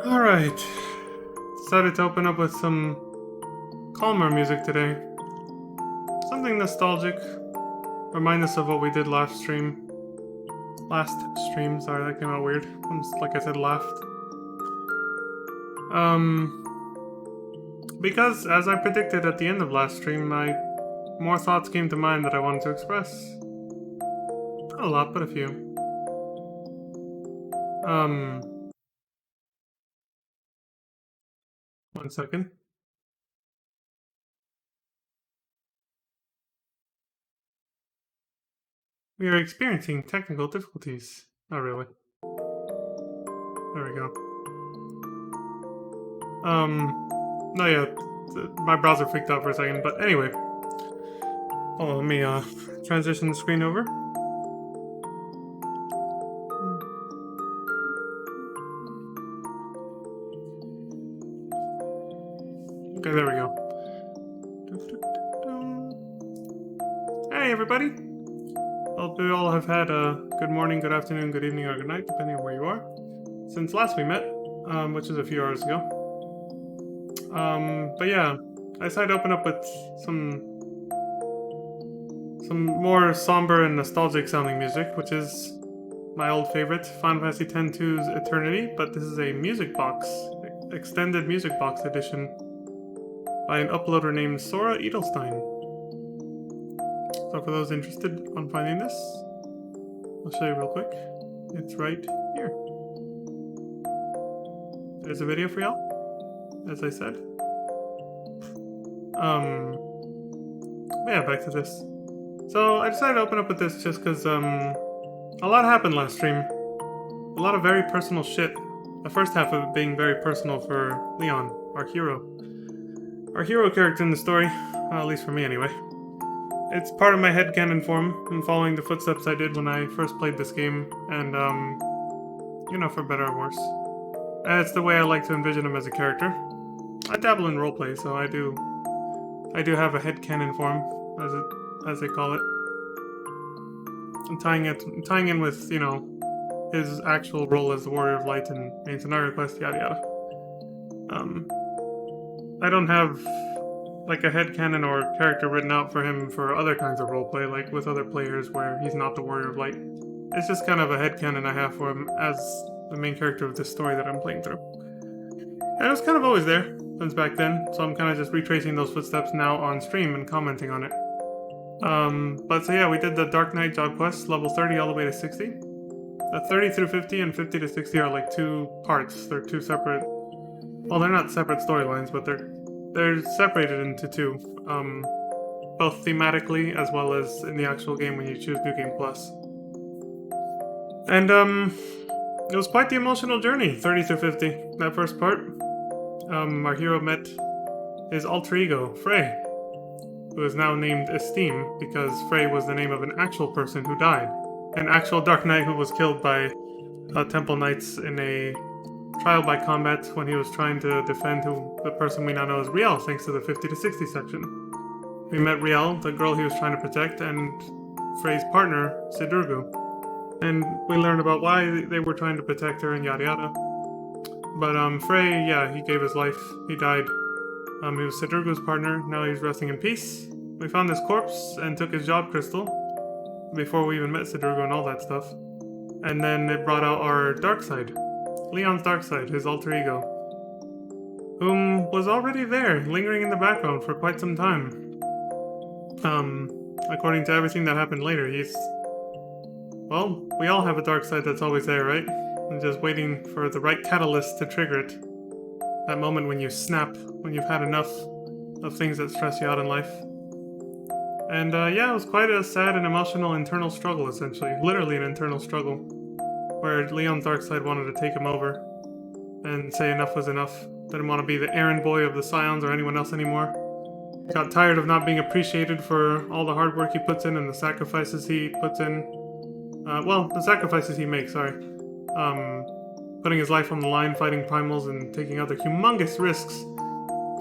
Alright. Decided to open up with some calmer music today. Something nostalgic. Remind us of what we did last stream. Sorry, that came out weird. Like I said, laughed. Because as I predicted at the end of last stream, more thoughts came to mind that I wanted to express. Not a lot, but a few. One second. We are experiencing technical difficulties. Not really. There we go. No, yeah, my browser freaked out for a second, but anyway. Oh, let me transition the screen over. Okay, there we go. Hey, everybody! Hope you all have had a good morning, good afternoon, good evening, or good night, depending on where you are. Since last we met, which is a few hours ago. But yeah, I decided to open up with some more somber and nostalgic sounding music, which is my old favorite, Final Fantasy X-2's Eternity, but this is a music box, extended music box edition by an uploader named Sora Edelstein. So for those interested on finding this, I'll show you real quick. It's right here. There's a video for y'all, as I said. Yeah, back to this. So I decided to open up with this just because a lot happened last stream. A lot of very personal shit. The first half of it being very personal for Leon, our hero. Our hero character in the story, at least for me anyway. It's part of my headcanon form. I'm following the footsteps I did when I first played this game, and you know, for better or worse. And it's the way I like to envision him as a character. I dabble in roleplay, so I do have a headcanon form, as they call it. I'm tying in with, you know, his actual role as the Warrior of Light and main scenario quest, yada yada. I don't have like a headcanon or character written out for him for other kinds of roleplay, like with other players where he's not the Warrior of Light. It's just kind of a headcanon I have for him as the main character of this story that I'm playing through. And it was kind of always there since back then, so I'm kind of just retracing those footsteps now on stream and commenting on it. But so yeah, we did the Dark Knight job quest, level 30 all the way to 60. The 30 through 50 and 50 to 60 are like two parts. They're two separate... Well, they're not separate storylines, but they're separated into two. Both thematically as well as in the actual game when you choose New Game Plus. And, it was quite the emotional journey, 30 through 50, that first part. Our hero met his alter ego, Frey, who is now named Esteem because Frey was the name of an actual person who died. An actual Dark Knight who was killed by Temple Knights in a trial by combat when he was trying to defend the person we now know as Riel, thanks to the 50 to 60 section. We met Riel, the girl he was trying to protect, and Frey's partner, Sidurgu. And we learned about why they were trying to protect her and yada yada. But Frey, yeah, he gave his life. He died. He was Sidurgu's partner. Now he's resting in peace. We found his corpse and took his job crystal before we even met Sidurgu and all that stuff. And then it brought out our dark side. Leon's dark side, his alter ego. Whom was already there, lingering in the background for quite some time. According to everything that happened later, well, we all have a dark side that's always there, right? And just waiting for the right catalyst to trigger it. That moment when you snap, when you've had enough of things that stress you out in life. And yeah, it was quite a sad and emotional internal struggle, essentially. Literally an internal struggle. Where Leon's dark side wanted to take him over and say enough was enough. Didn't want to be the errand boy of the Scions or anyone else anymore. Got tired of not being appreciated for all the hard work he puts in and the sacrifices he puts in. Well, the sacrifices he makes, sorry. Putting his life on the line, fighting primals, and taking other humongous risks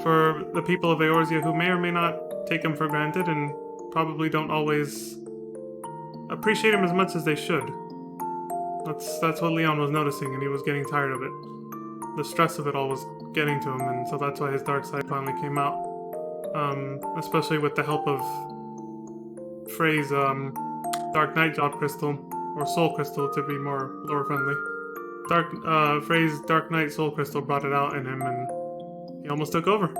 for the people of Eorzea who may or may not take him for granted and probably don't always appreciate him as much as they should. That's what Leon was noticing, and he was getting tired of it. the stress of it all was getting to him, and so that's why his dark side finally came out. Especially with the help of Frey's Dark Knight Job Crystal, or Soul Crystal to be more lore friendly. Frey's Dark Knight Soul Crystal brought it out in him, and he almost took over.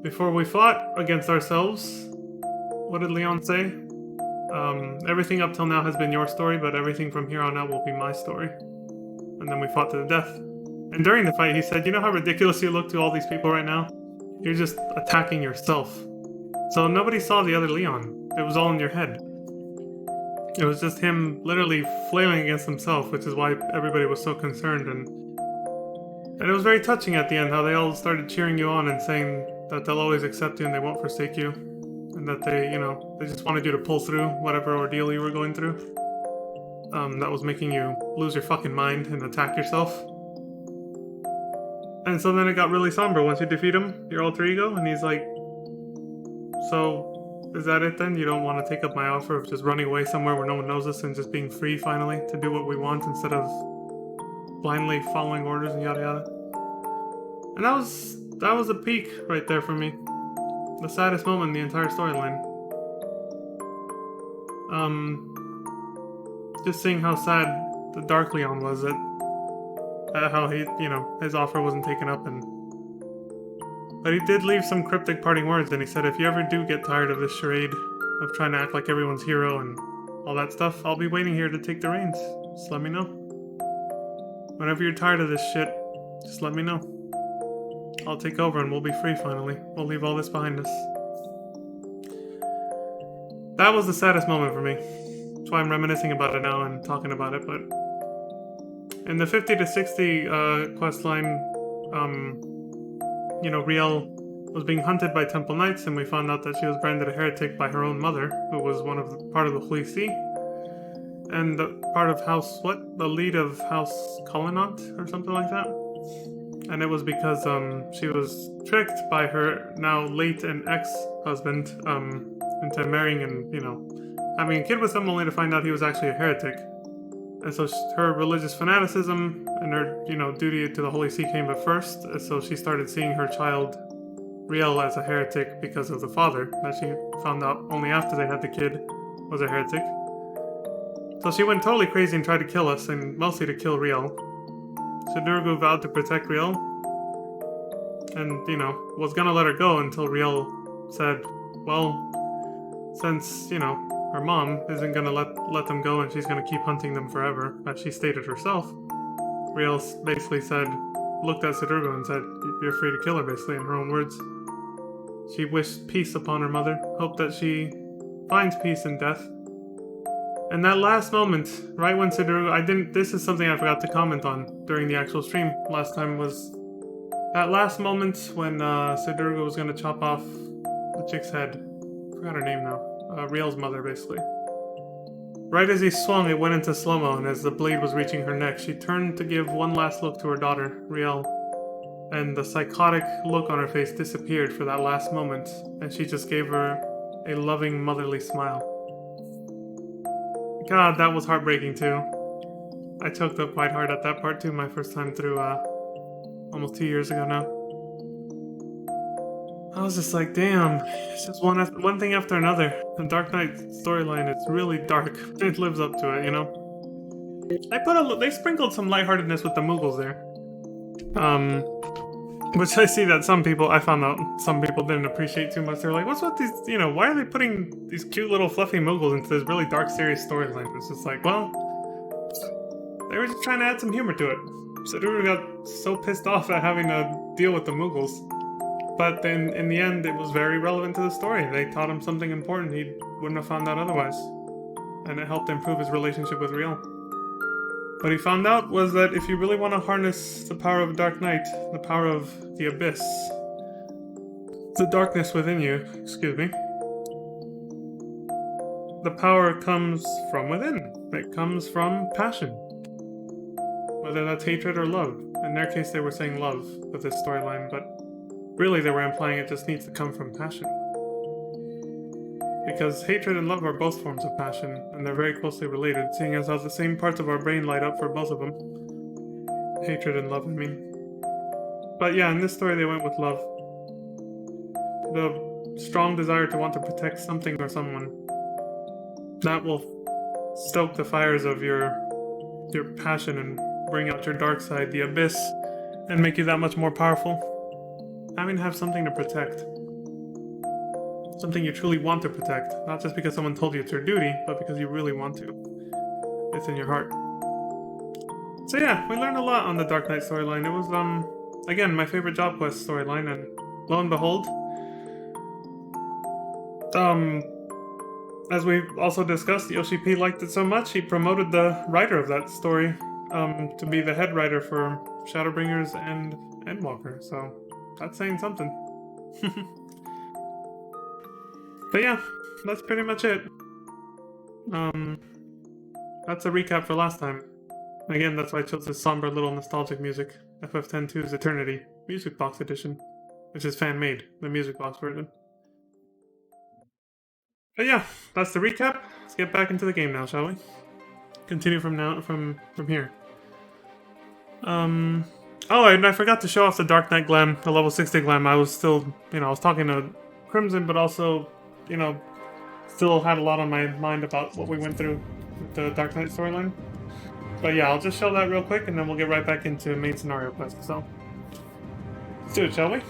Before we fought against ourselves, what did Leon say? Everything up till now has been your story, but everything from here on out will be my story. And then we fought to the death. And during the fight, he said, you know how ridiculous you look to all these people right now? You're just attacking yourself. So nobody saw the other Leon. It was all in your head. It was just him literally flailing against himself, which is why everybody was so concerned. And it was very touching at the end, how they all started cheering you on and saying that they'll always accept you and they won't forsake you. And that they, they just wanted you to pull through whatever ordeal you were going through. That was making you lose your fucking mind and attack yourself. And so then it got really somber once you defeat him, your alter ego, and he's like, so, is that it then? You don't want to take up my offer of just running away somewhere where no one knows us and just being free finally to do what we want instead of blindly following orders and yada yada? And that was a peak right there for me. The saddest moment in the entire storyline. Just seeing how sad the Dark Leon was at how he, his offer wasn't taken up, but he did leave some cryptic parting words, and he said, if you ever do get tired of this charade of trying to act like everyone's hero and all that stuff, I'll be waiting here to take the reins. Just let me know. Whenever you're tired of this shit, just let me know. I'll take over and we'll be free finally. We'll leave all this behind us. That was the saddest moment for me. That's why I'm reminiscing about it now and talking about it, but in the 50 to 60 quest line, Riel was being hunted by Temple Knights, and we found out that she was branded a heretic by her own mother, who was part of the Holy See, and part of House, the lead of House Colonnant, or something like that. And it was because she was tricked by her now late and ex-husband into marrying and, having a kid with him only to find out he was actually a heretic. And so her religious fanaticism and her, duty to the Holy See came at first. And so she started seeing her child, Riel, as a heretic because of the father, that she found out only after they had the kid was a heretic. So she went totally crazy and tried to kill us, and mostly to kill Riel. Sidurgu vowed to protect Riel, and, was gonna let her go until Riel said, well, since, her mom isn't gonna let them go and she's gonna keep hunting them forever, as she stated herself, Riel basically looked at Sidurgu and said, you're free to kill her, basically, in her own words. She wished peace upon her mother, hoped that she finds peace in death. And that last moment, right when Sidurgu, this is something I forgot to comment on during the actual stream last time, was that last moment when Sidurgu was gonna chop off the chick's head. I forgot her name now. Riel's mother, basically. Right as he swung, it went into slow-mo, and as the blade was reaching her neck, she turned to give one last look to her daughter, Riel, and the psychotic look on her face disappeared for that last moment, and she just gave her a loving, motherly smile. God, that was heartbreaking too. I choked up quite hard at that part too, my first time through, almost 2 years ago now. I was just like, damn, it's just one thing after another. The Dark Knight storyline, it's really dark. It lives up to it, they sprinkled some lightheartedness with the Mughals there. Which I see that I found out some people didn't appreciate too much. They're like, what's with these, why are they putting these cute little fluffy Mughals into this really dark, serious storyline? It's just like, well, they were just trying to add some humor to it. Sidurgu got so pissed off at having to deal with the Mughals. But then, in the end, it was very relevant to the story. They taught him something important he wouldn't have found out otherwise. And it helped improve his relationship with Riel. What he found out was that if you really want to harness the power of Dark Knight, the power of the Abyss, the darkness within you, the power comes from within. It comes from passion. Whether that's hatred or love. In their case, they were saying love with this storyline, but really they were implying it just needs to come from passion. Because hatred and love are both forms of passion, and they're very closely related, seeing as how the same parts of our brain light up for both of them. Hatred and love, I mean. But yeah, in this story they went with love. The strong desire to want to protect something or someone. That will stoke the fires of your passion and bring out your dark side, the abyss, and make you that much more powerful. Having to have something to protect. Something you truly want to protect. Not just because someone told you it's your duty, but because you really want to. It's in your heart. So yeah, we learned a lot on the Dark Knight storyline. It was, again, my favorite job quest storyline, and lo and behold, as we also discussed, Yoshi P liked it so much, he promoted the writer of that story to be the head writer for Shadowbringers and Endwalker, so that's saying something. But yeah, that's pretty much it. That's a recap for last time. Again, that's why I chose this somber little nostalgic music, FF102's Eternity Music Box Edition, which is fan-made, the music box version. But yeah, that's the recap. Let's get back into the game now, shall we? Continue from here. Oh, and I forgot to show off the Dark Knight glam, the level 60 glam. I was still, I was talking to Crimson, but also, still had a lot on my mind about what we went through with the Dark Knight storyline. But yeah, I'll just show that real quick, and then we'll get right back into main scenario quest. So, let's do it, shall we?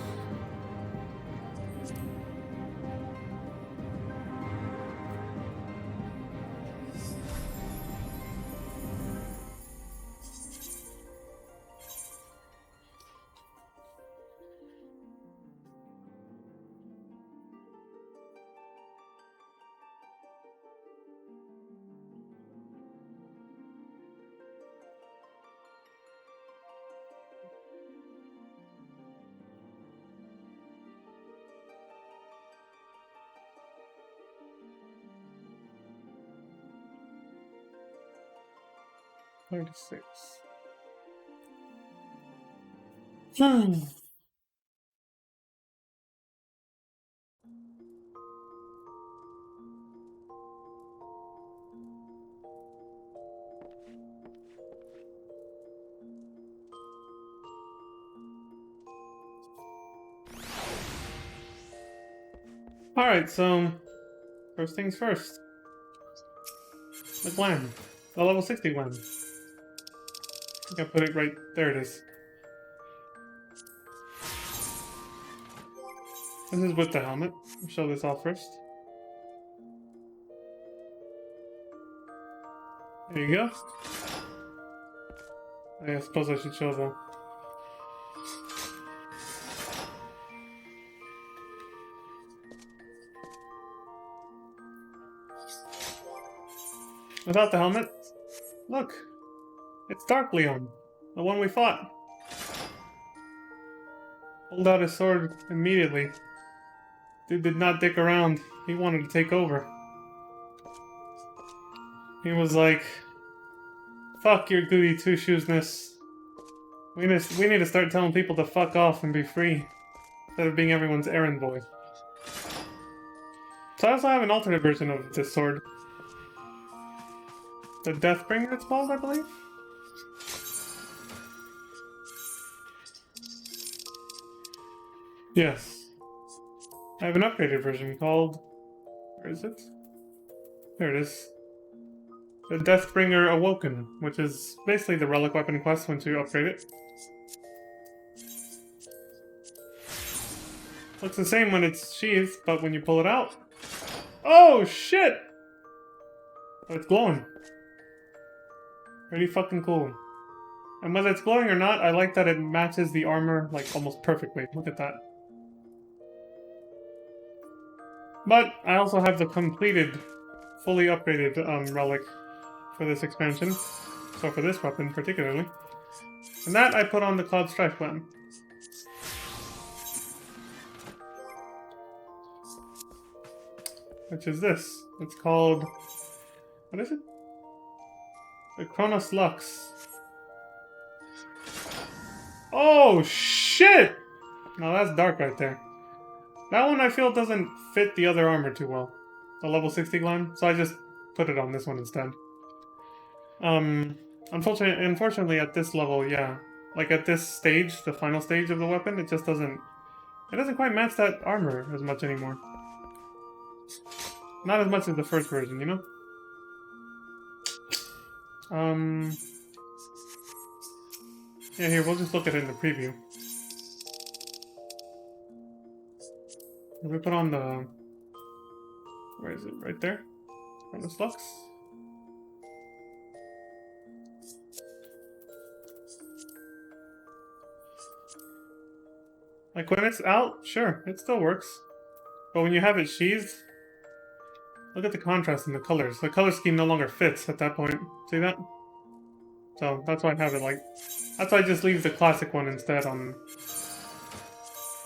Alright, so first things first. The glam. The level 60 glam. I think I put it right there. It is. This is with the helmet. I'll show this off first. There you go. I suppose I should show the... Without the helmet, look, it's Dark Leon, the one we fought. Pulled out his sword immediately. Dude did not dick around. He wanted to take over. He was like, fuck your goody two-shoesness. We need to start telling people to fuck off and be free, instead of being everyone's errand boy. So I also have an alternate version of this sword. The Deathbringer it's called, I believe? Yes. I have an upgraded version called... Where is it? There it is. The Deathbringer Awoken, which is basically the relic weapon quest once you upgrade it. Looks the same when it's sheathed, but when you pull it out... Oh, shit! Oh, it's glowing. Pretty fucking cool. And whether it's glowing or not, I like that it matches the armor, like, almost perfectly. Look at that. But I also have the completed, fully upgraded relic for this expansion. So for this weapon, particularly. And that I put on the Cloud Strife Glam. Which is this. It's called... What is it? The Chronos Lux. Oh, shit! Now that's dark right there. That one I feel doesn't fit the other armor too well. The level 60 glam, so I just put it on this one instead. Unfortunately at this level, yeah. like at this stage, the final stage of the weapon, it just doesn't. It doesn't quite match that armor as much anymore. Not as much as the first version, you know? Yeah, here, we'll just look at it in the preview. If we put on the... Where is it? Right there? On the slux? Like, when it's out, sure, it still works. But when you have it sheathed, look at the contrast in the colors. The color scheme no longer fits at that point. See that? So, that's why I have it like... That's why I just leave the classic one instead on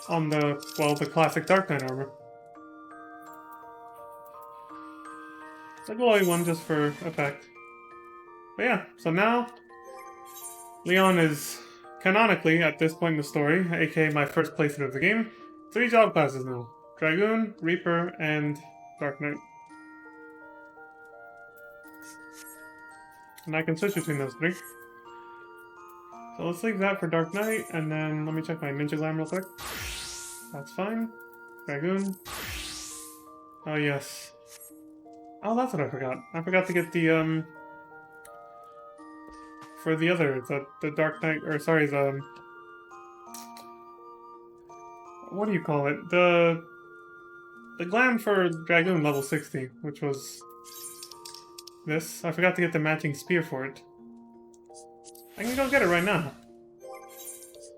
the, well, the classic Dark Knight armor. The glowy one just for effect. But yeah, so now Leon is canonically, at this point in the story, aka my first playthrough of the game, 3 job classes now. Dragoon, Reaper, and Dark Knight. And I can switch between those 3. So let's leave that for Dark Knight, and then let me check my Ninja Glam real quick. That's fine. Dragoon. Oh yes. Oh, that's what I forgot. I forgot to get the, for the other, the Dark Knight, or sorry, the... What do you call it? The glam for Dragoon level 60, which was this. I forgot to get the matching spear for it. I can go get it right now.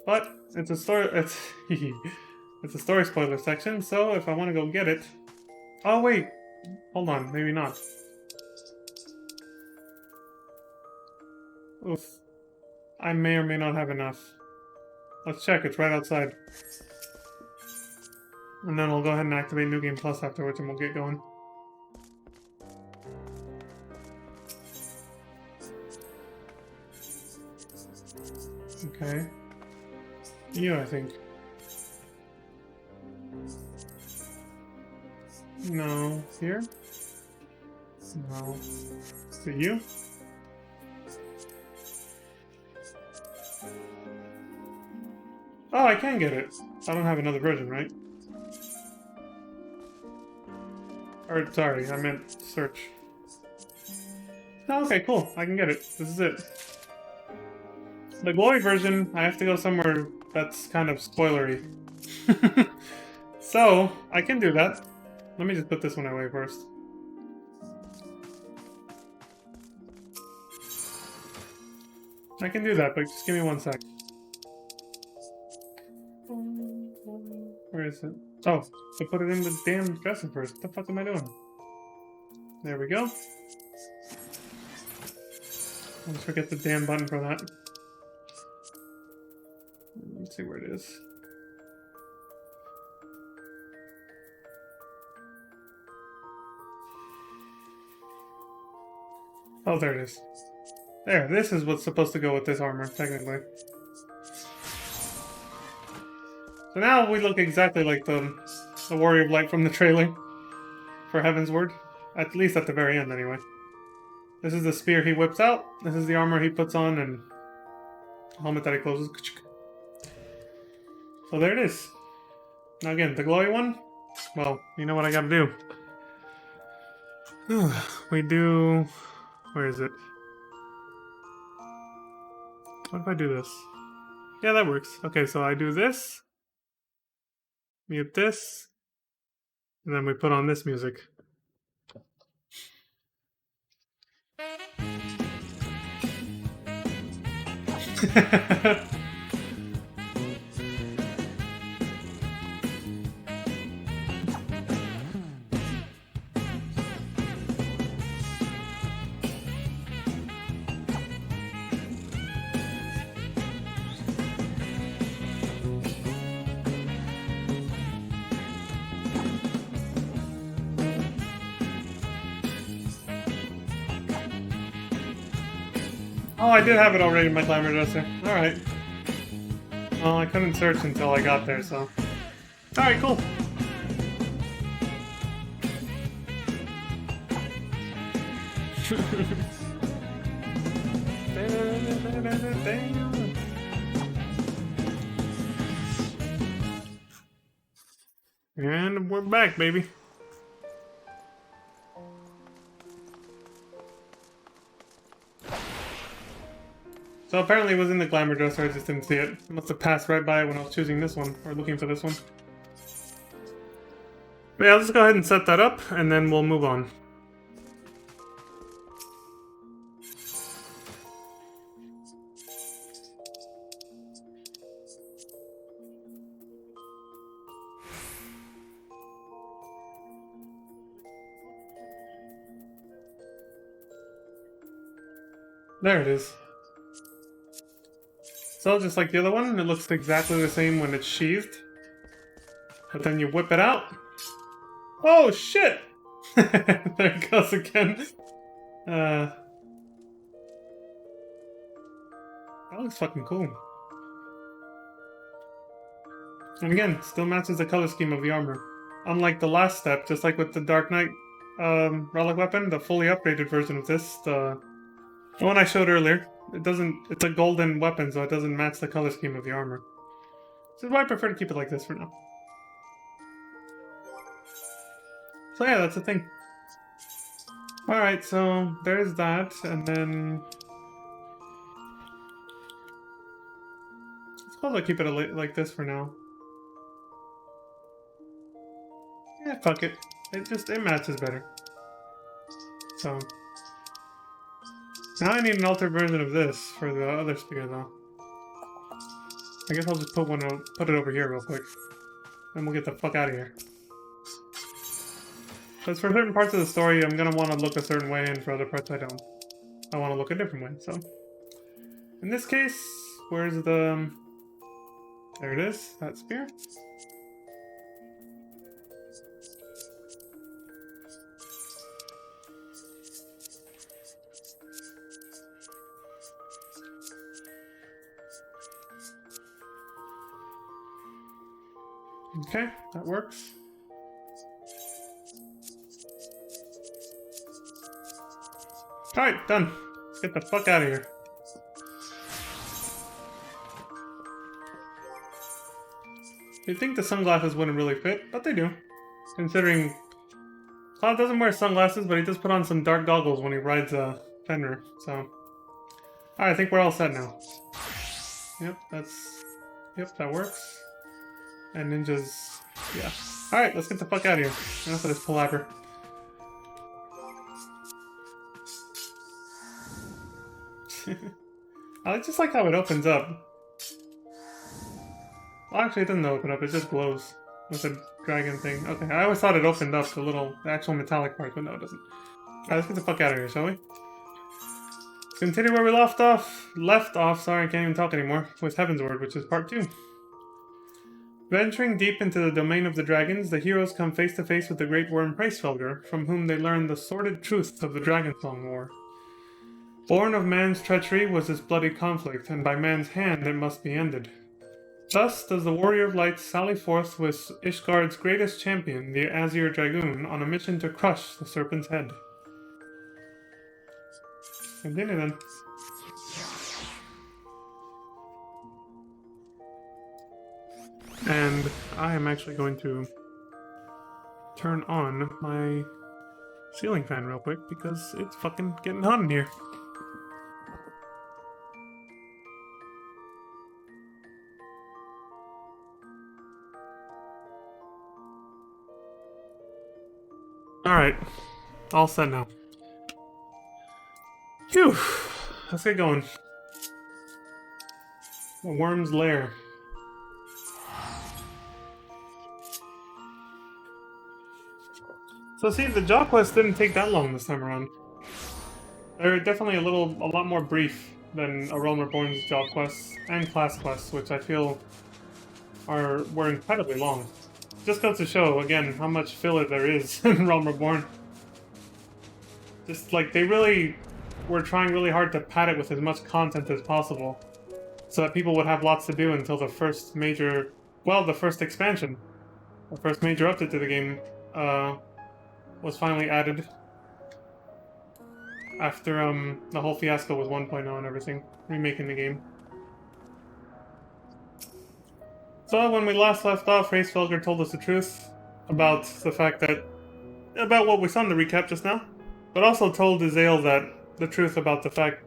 But it's a story. It's it's a story spoiler section. So if I want to go get it, oh wait, hold on, maybe not. Oof, I may or may not have enough. Let's check. It's right outside. And then we'll go ahead and activate New Game Plus afterwards, and we'll get going. Okay. You, I think. No. Here? No. Is it you? Oh, I can get it. I don't have another version, right? Or, sorry, I meant search. Oh, okay, cool. I can get it. This is it. The glory version, I have to go somewhere that's kind of spoilery. So, I can do that. Let me just put this one away first. I can do that, but just give me 1 sec. Where is it? Oh, to put it in the damn dresser first. What the fuck am I doing? There we go. Let's forget the damn button for that. Let's see where it is. Oh, there it is. There, this is what's supposed to go with this armor, technically. So now we look exactly like the Warrior of Light from the trailer for Heavensward. At least at the very end, anyway. This is the spear he whips out. This is the armor he puts on, and helmet that he closes. So there it is. Now again, the glowy one. Well, you know what I gotta do. We do... Where is it? What if I do this? Yeah, that works. Okay, so I do this. Mute this. And then we put on this music. Oh, I did have it already in my glamour dresser. Alright. Well, I couldn't search until I got there, so... Alright, cool. And we're back, baby. So apparently it was in the glamour dresser, I just didn't see it. I must have passed right by it when I was choosing this one, or looking for this one. But yeah, let's go ahead and set that up, and then we'll move on. There it is. So just like the other one, it looks exactly the same when it's sheathed. But then you whip it out. Oh shit! There it goes again. That looks fucking cool. And again, still matches the color scheme of the armor. Unlike the last step, just like with the Dark Knight relic weapon, the fully upgraded version of this, the one I showed earlier, it's a golden weapon, so it doesn't match the color scheme of the armor. This is why I prefer to keep it like this for now. So yeah, that's the thing. Alright, so there's that, and then... I suppose I'll keep it like this for now. Yeah, fuck it. It matches better. So... Now I need an altered version of this for the other spear, though. I guess I'll just put it over here real quick. Then we'll get the fuck out of here. Because for certain parts of the story, I'm gonna want to look a certain way, and for other parts I don't. I want to look a different way, so... In this case, where's the... There it is, that spear. Okay, that works. Alright, done. Let's get the fuck out of here. You'd think the sunglasses wouldn't really fit, but they do. Considering Cloud doesn't wear sunglasses, but he does put on some dark goggles when he rides a Fenrir, so... Alright, I think we're all set now. Yep, that works. And ninjas, yeah. Alright, let's get the fuck out of here. Enough of this palaver. I just like how it opens up. Well, actually it doesn't open up, it just glows with a dragon thing. Okay, I always thought it opened up the actual metallic part, but no, it doesn't. Alright, let's get the fuck out of here, shall we? Continue where we left off, sorry, I can't even talk anymore, with Heavensward, which is part 2. Venturing deep into the domain of the dragons, the heroes come face to face with the great worm Pracefelger, from whom they learn the sordid truth of the Dragonsong War. Born of man's treachery was this bloody conflict, and by man's hand it must be ended. Thus does the Warrior of Light sally forth with Ishgard's greatest champion, the Azir Dragoon, on a mission to crush the serpent's head. Continue then. And I am actually going to turn on my ceiling fan real quick because it's fucking getting hot in here. Alright, all set now. Phew, let's get going. The worm's lair. So see, the jaw quests didn't take that long this time around. They're definitely a lot more brief than A Realm Reborn's job quests and class quests, which I feel were incredibly long. Just goes to show, again, how much filler there is in Realm Reborn. Just like, they really were trying really hard to pad it with as much content as possible, so that people would have lots to do until the first major, the first expansion, the first major update to the game, was finally added after the whole fiasco with 1.0 and everything, remaking the game. So when we last left off, Pracefelger told us the truth. about the fact that about what we saw in the recap just now, but also told Azale that the truth about the fact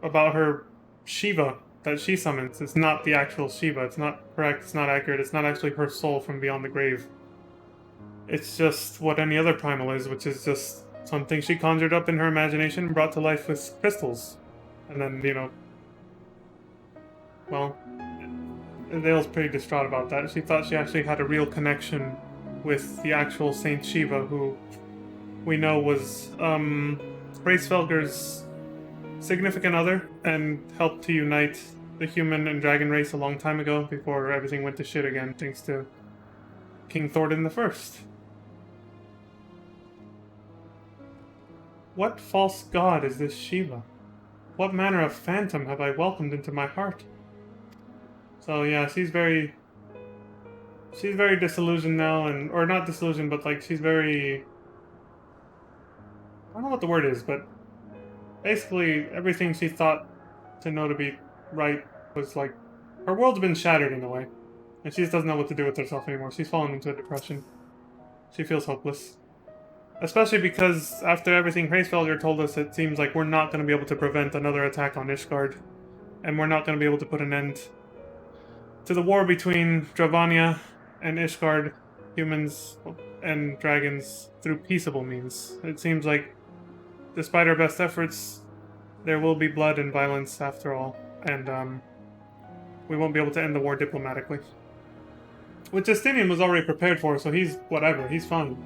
about her Shiva that she summons is not the actual Shiva. It's not correct. It's not accurate. It's not actually her soul from beyond the grave. It's just what any other primal is, which is just something she conjured up in her imagination and brought to life with crystals. And then, well, Adele's pretty distraught about that. She thought she actually had a real connection with the actual Saint Shiva, who we know was Racefelger's significant other and helped to unite the human and dragon race a long time ago before everything went to shit again, thanks to King Thornton I. What false god is this Shiva? What manner of phantom have I welcomed into my heart? So yeah, she's very disillusioned now, or not disillusioned, but like she's very, I don't know what the word is, but basically everything she thought to know to be right was like, her world's been shattered in a way, and she just doesn't know what to do with herself anymore. She's fallen into a depression. She feels hopeless. Especially because after everything Hraesvelgr told us, it seems like we're not going to be able to prevent another attack on Ishgard, and we're not going to be able to put an end to the war between Dravania and Ishgard, humans and dragons, through peaceable means. It seems like, despite our best efforts, there will be blood and violence after all, and we won't be able to end the war diplomatically. Which Justinian was already prepared for, so he's whatever, he's fine.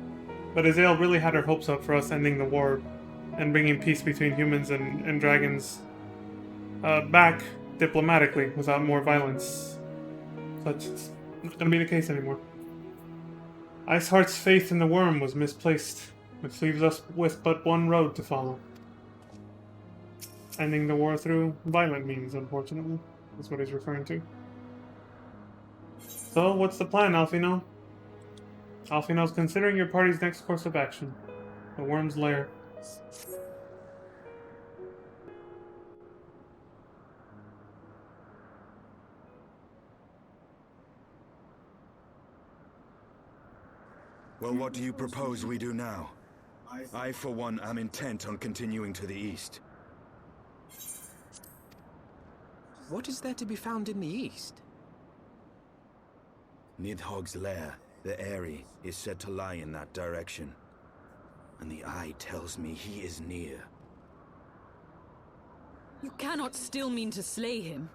But Azale really had her hopes up for us ending the war and bringing peace between humans and dragons back diplomatically without more violence. That's not going to be the case anymore. Iceheart's faith in the worm was misplaced, which leaves us with but one road to follow. Ending the war through violent means, unfortunately, is what he's referring to. So, what's the plan, Alfino? Alfino's considering your party's next course of action. The worm's lair. Well, what do you propose we do now? I, for one, am intent on continuing to the east. What is there to be found in the east? Nidhogg's lair, the Eyrie, is said to lie in that direction. And the eye tells me he is near. You cannot still mean to slay him.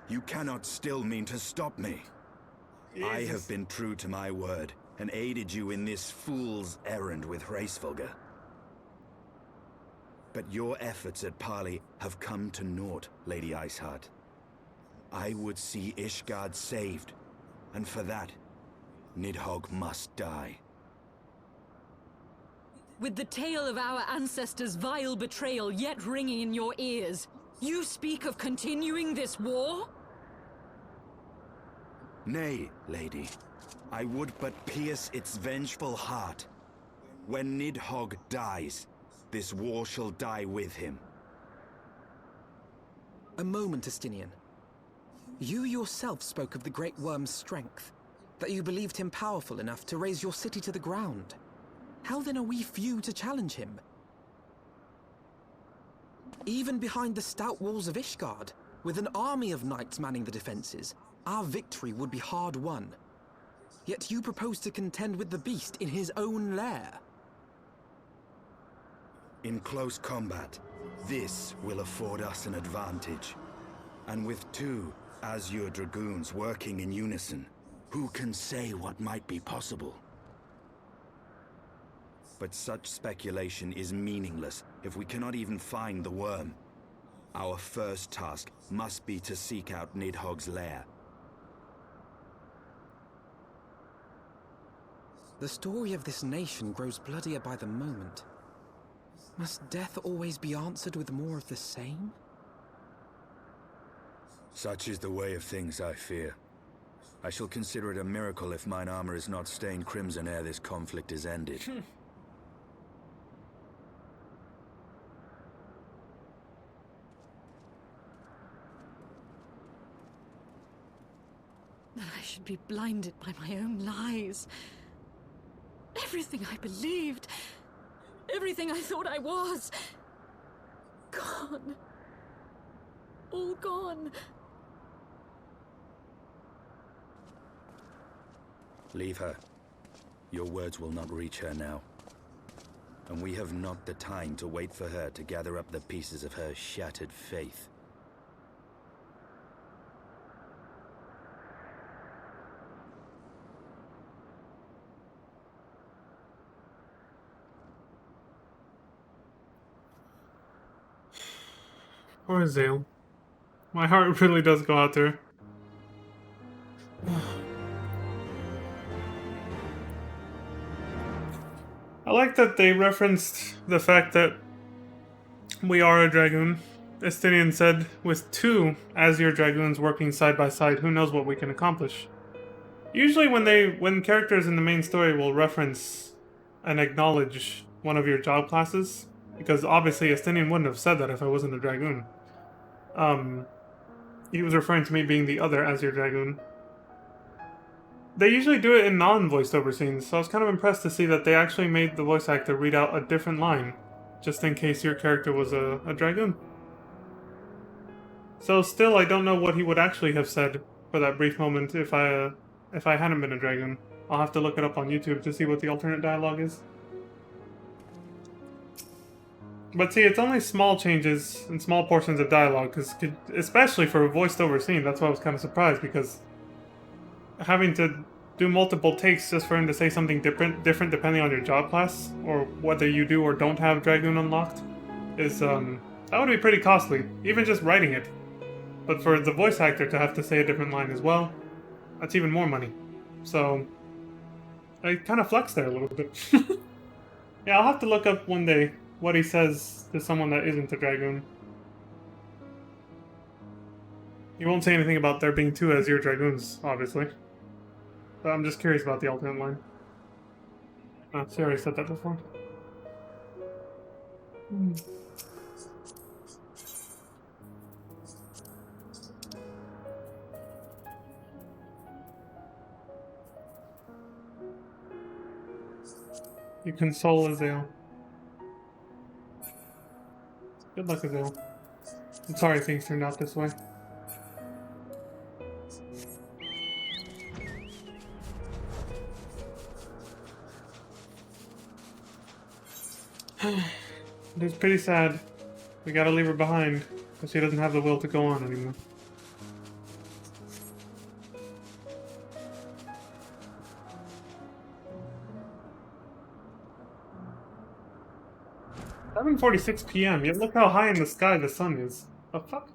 You cannot still mean to stop me. I have been true to my word, and aided you in this fool's errand with Hraesvelgr. But your efforts at parley have come to naught, Lady Iceheart. I would see Ishgard saved, and for that, Nidhogg must die. With the tale of our ancestors' vile betrayal yet ringing in your ears, you speak of continuing this war? Nay, lady. I would but pierce its vengeful heart. When Nidhogg dies, this war shall die with him. A moment, Justinian. You yourself spoke of the Great Worm's strength, that you believed him powerful enough to raise your city to the ground. How then are we few to challenge him? Even behind the stout walls of Ishgard, with an army of knights manning the defenses, our victory would be hard won. Yet you propose to contend with the beast in his own lair. In close combat, this will afford us an advantage. And with two Azure Dragoons working in unison, who can say what might be possible? But such speculation is meaningless if we cannot even find the worm. Our first task must be to seek out Nidhogg's lair. The story of this nation grows bloodier by the moment. Must death always be answered with more of the same? Such is the way of things, I fear. I shall consider it a miracle if mine armor is not stained crimson ere this conflict is ended. That I should should be blinded by my own lies. Everything I believed, everything I thought I was, gone. All gone. Leave her. Your words will not reach her now. And we have not the time to wait for her to gather up the pieces of her shattered faith. Poor Zale. My heart really does go out to her. I like that they referenced the fact that we are a dragoon. Estinian said, with 2 Azure dragoons working side by side, who knows what we can accomplish. Usually when characters in the main story will reference and acknowledge one of your job classes, because obviously Estinian wouldn't have said that if I wasn't a dragoon. He was referring to me being the other Azure dragoon. They usually do it in non-voiced over scenes, so I was kind of impressed to see that they actually made the voice actor read out a different line, just in case your character was a dragoon. So still, I don't know what he would actually have said for that brief moment if I hadn't been a dragoon. I'll have to look it up on YouTube to see what the alternate dialogue is. But see, it's only small changes and small portions of dialogue, especially for a voiced over scene, that's why I was kind of surprised, because having to do multiple takes just for him to say something different depending on your job class, or whether you do or don't have Dragoon unlocked, is, that would be pretty costly, even just writing it. But for the voice actor to have to say a different line as well, that's even more money. So, I kind of flexed there a little bit. Yeah, I'll have to look up one day what he says to someone that isn't a Dragoon. He won't say anything about there being 2 Azure Dragoons, obviously. But I'm just curious about the alternate line. Oh, see, I already said that before. You console Azale. Good luck, Azale. I'm sorry things turned out this way. It's pretty sad. We gotta leave her behind, because she doesn't have the will to go on anymore. "7:46 p.m. Yet look how high in the sky the sun is. The fuck?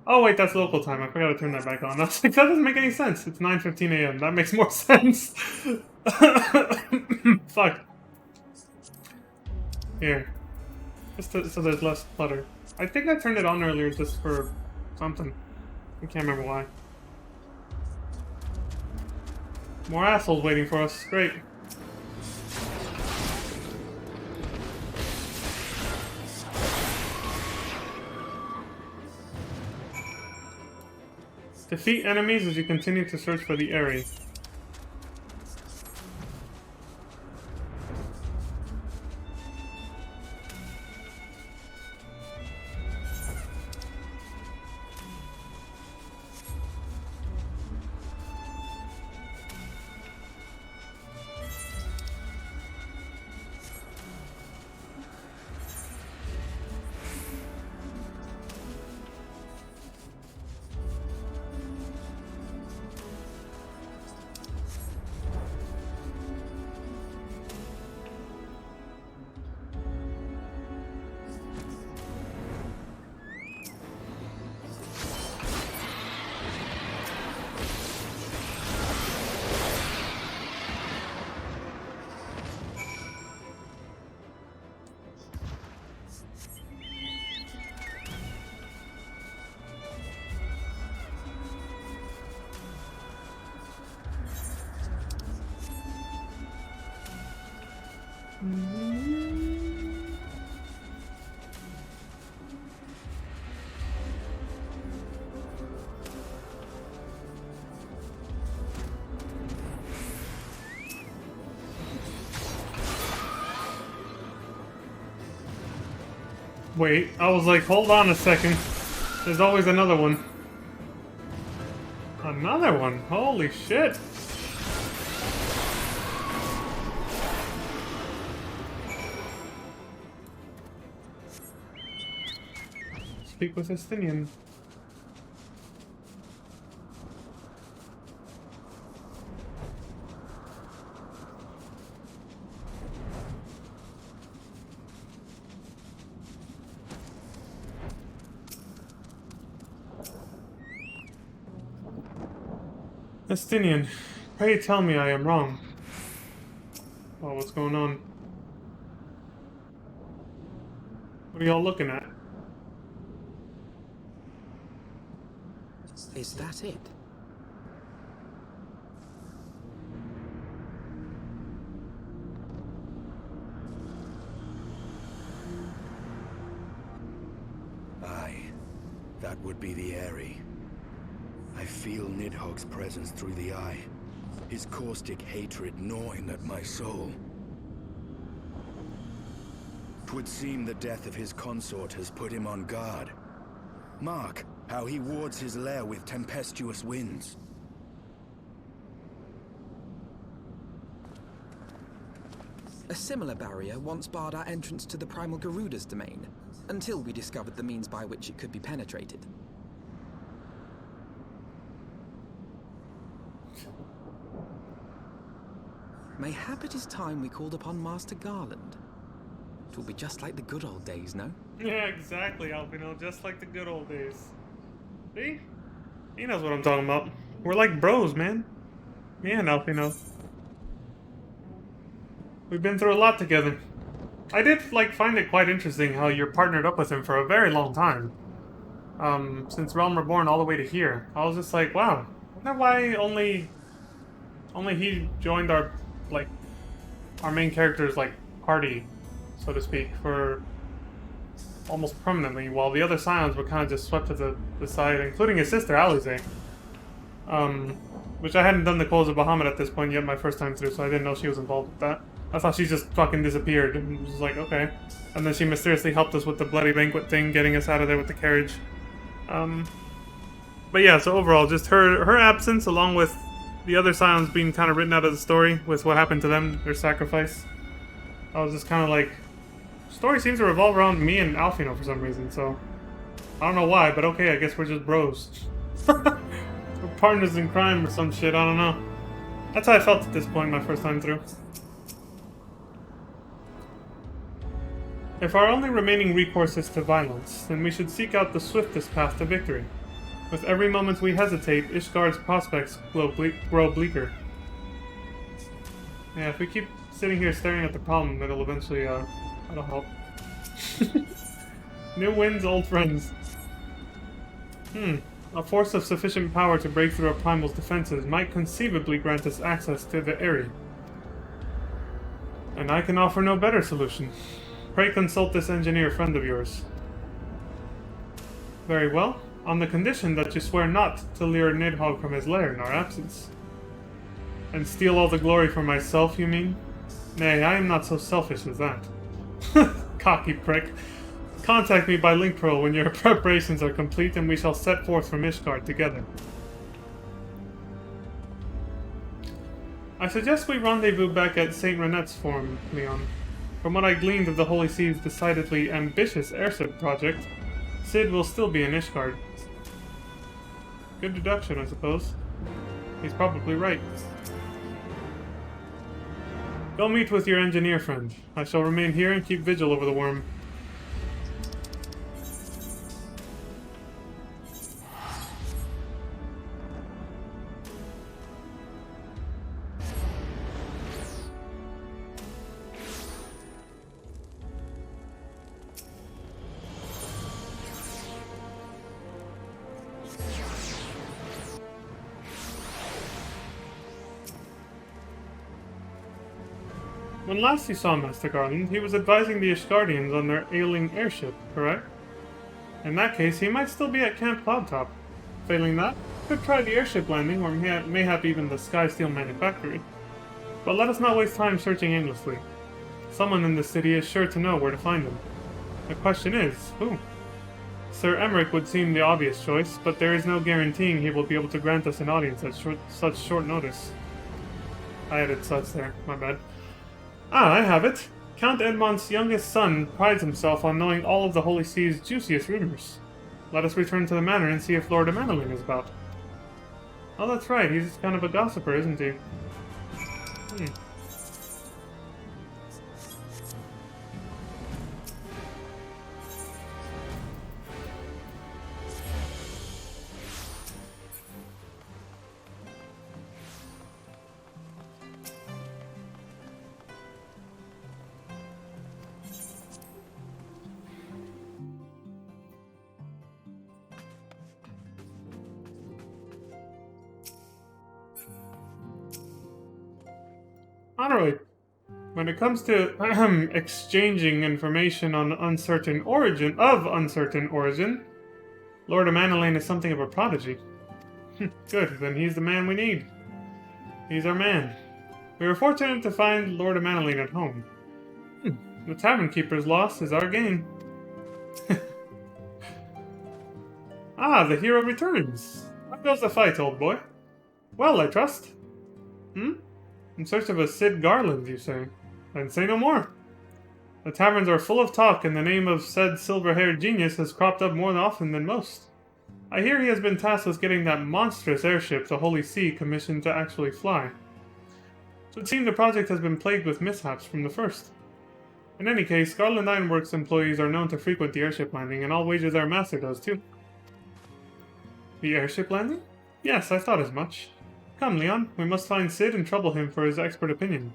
Oh wait, that's local time. I forgot to turn that back on. I was like, that doesn't make any sense. It's 9:15 a.m. That makes more sense. Fuck. Here. So there's less clutter. I think I turned it on earlier just for something. I can't remember why. More assholes waiting for us. Great. Defeat enemies as you continue to search for the Aerie. Wait, I was like, hold on a second. There's always another one. Another one? Holy shit! Speak with Estinian. Estinian, pray tell me I am wrong. Oh, what's going on? What are y'all looking at? Is that it? Aye, that would be the Eyrie. I feel Nidhogg's presence through the eye, his caustic hatred gnawing at my soul. 'Twould seem the death of his consort has put him on guard. Mark how he wards his lair with tempestuous winds. A similar barrier once barred our entrance to the Primal Garuda's domain, until we discovered the means by which it could be penetrated. Mayhap it is time we called upon Master Garland. It will be just like the good old days, no? Yeah, exactly, Alpino. Just like the good old days. See? He knows what I'm talking about. We're like bros, man. Me and Alpino. We've been through a lot together. I did, like, find it quite interesting how you're partnered up with him for a very long time. Since Realm Reborn all the way to here. I was just like, wow. I wonder why only he joined our, like, our main character's, like, party, so to speak, for almost permanently, while the other Scions were kind of just swept to the side, including his sister, Alize. Which I hadn't done the Coals of Bahamut at this point yet, my first time through, so I didn't know she was involved with that. I thought she just fucking disappeared, and was like, okay. And then she mysteriously helped us with the Bloody Banquet thing, getting us out of there with the carriage. But yeah, so overall, just her absence, along with the other Scions being kind of written out of the story, with what happened to them, their sacrifice. I was just kind of like, story seems to revolve around me and Alfino for some reason, so I don't know why, but okay, I guess we're just bros. We're partners in crime or some shit, I don't know. That's how I felt at this point my first time through. If our only remaining recourse is to violence, then we should seek out the swiftest path to victory. With every moment we hesitate, Ishgard's prospects grow bleaker. Yeah, if we keep sitting here staring at the problem, it'll eventually, that'll help. New winds, old friends. A force of sufficient power to break through a primal's defenses might conceivably grant us access to the Eyrie. And I can offer no better solution. Pray consult this engineer friend of yours. Very well, on the condition that you swear not to lure Nidhogg from his lair in our absence. And steal all the glory for myself, you mean? Nay, I am not so selfish as that. Cocky prick. Contact me by link pearl when your preparations are complete and we shall set forth from Ishgard together. I suggest we rendezvous back at St. Renette's Forum, Leon. From what I gleaned of the Holy See's decidedly ambitious airship project, Cid will still be in Ishgard. Good deduction, I suppose. He's probably right. Go meet with your engineer friend. I shall remain here and keep vigil over the worm. When last you saw Master Garland, he was advising the Ishgardians on their ailing airship, correct? In that case, he might still be at Camp Cloudtop. Failing that, could try the airship landing, or mayhap even the Skysteel manufactory. But let us not waste time searching aimlessly. Someone in the city is sure to know where to find him. The question is, who? Sir Emmerich would seem the obvious choice, but there is no guaranteeing he will be able to grant us an audience at such short notice. I added such there, my bad. Ah, I have it. Count Edmont's youngest son prides himself on knowing all of the Holy See's juiciest rumors. Let us return to the manor and see if Lord Emmeline is about. Oh, that's right, he's kind of a gossiper, isn't he? Alright. When it comes to exchanging information on uncertain origin, Lord Emmeline is something of a prodigy. Good, then he's the man we need. He's our man. We were fortunate to find Lord Emmeline at home. The tavern keeper's loss is our gain. Ah, the hero returns. How goes the fight, old boy? Well, I trust. In search of a Sid Garland, you say? Then say no more. The taverns are full of talk, and the name of said silver-haired genius has cropped up more often than most. I hear he has been tasked with getting that monstrous airship the Holy See commissioned to actually fly. It would seem the project has been plagued with mishaps from the first. In any case, Garland Ironworks employees are known to frequent the airship landing, and all wages our master does too. The airship landing? Yes, I thought as much. Come, Leon, we must find Sid and trouble him for his expert opinion.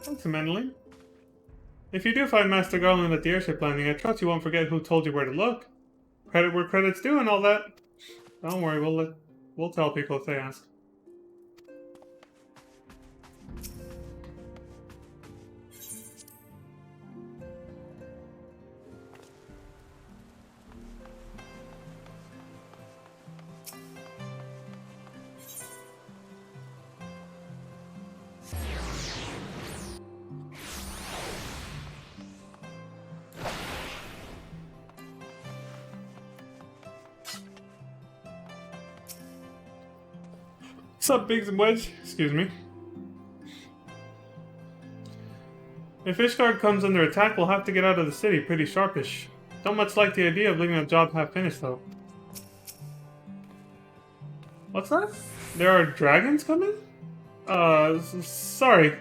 Thanks, Emmeline. If you do find Master Garland at the airship landing, I trust you won't forget who told you where to look. Credit where credit's due and all that. Don't worry, we'll tell people if they ask. Sup, Biggs and Wedge? Excuse me. If Ishgard comes under attack, we'll have to get out of the city pretty sharpish. Don't much like the idea of leaving a job half finished, though. What's that? There are dragons coming? Sorry.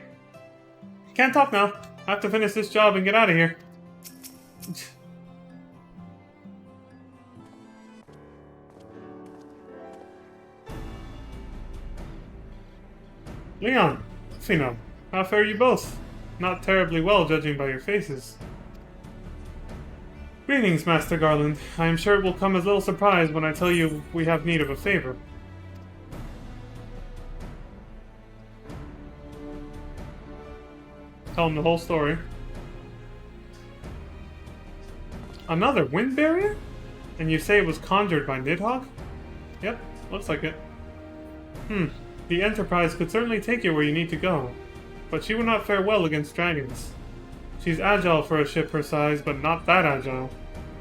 Can't talk now. I have to finish this job and get out of here. Leon, Fino, how fare you both? Not terribly well, judging by your faces. Greetings, Master Garland. I am sure it will come as little surprise when I tell you we have need of a favor. Tell him the whole story. Another wind barrier? And you say it was conjured by Nidhogg? Yep, looks like it. The Enterprise could certainly take you where you need to go, but she would not fare well against dragons. She's agile for a ship her size, but not that agile.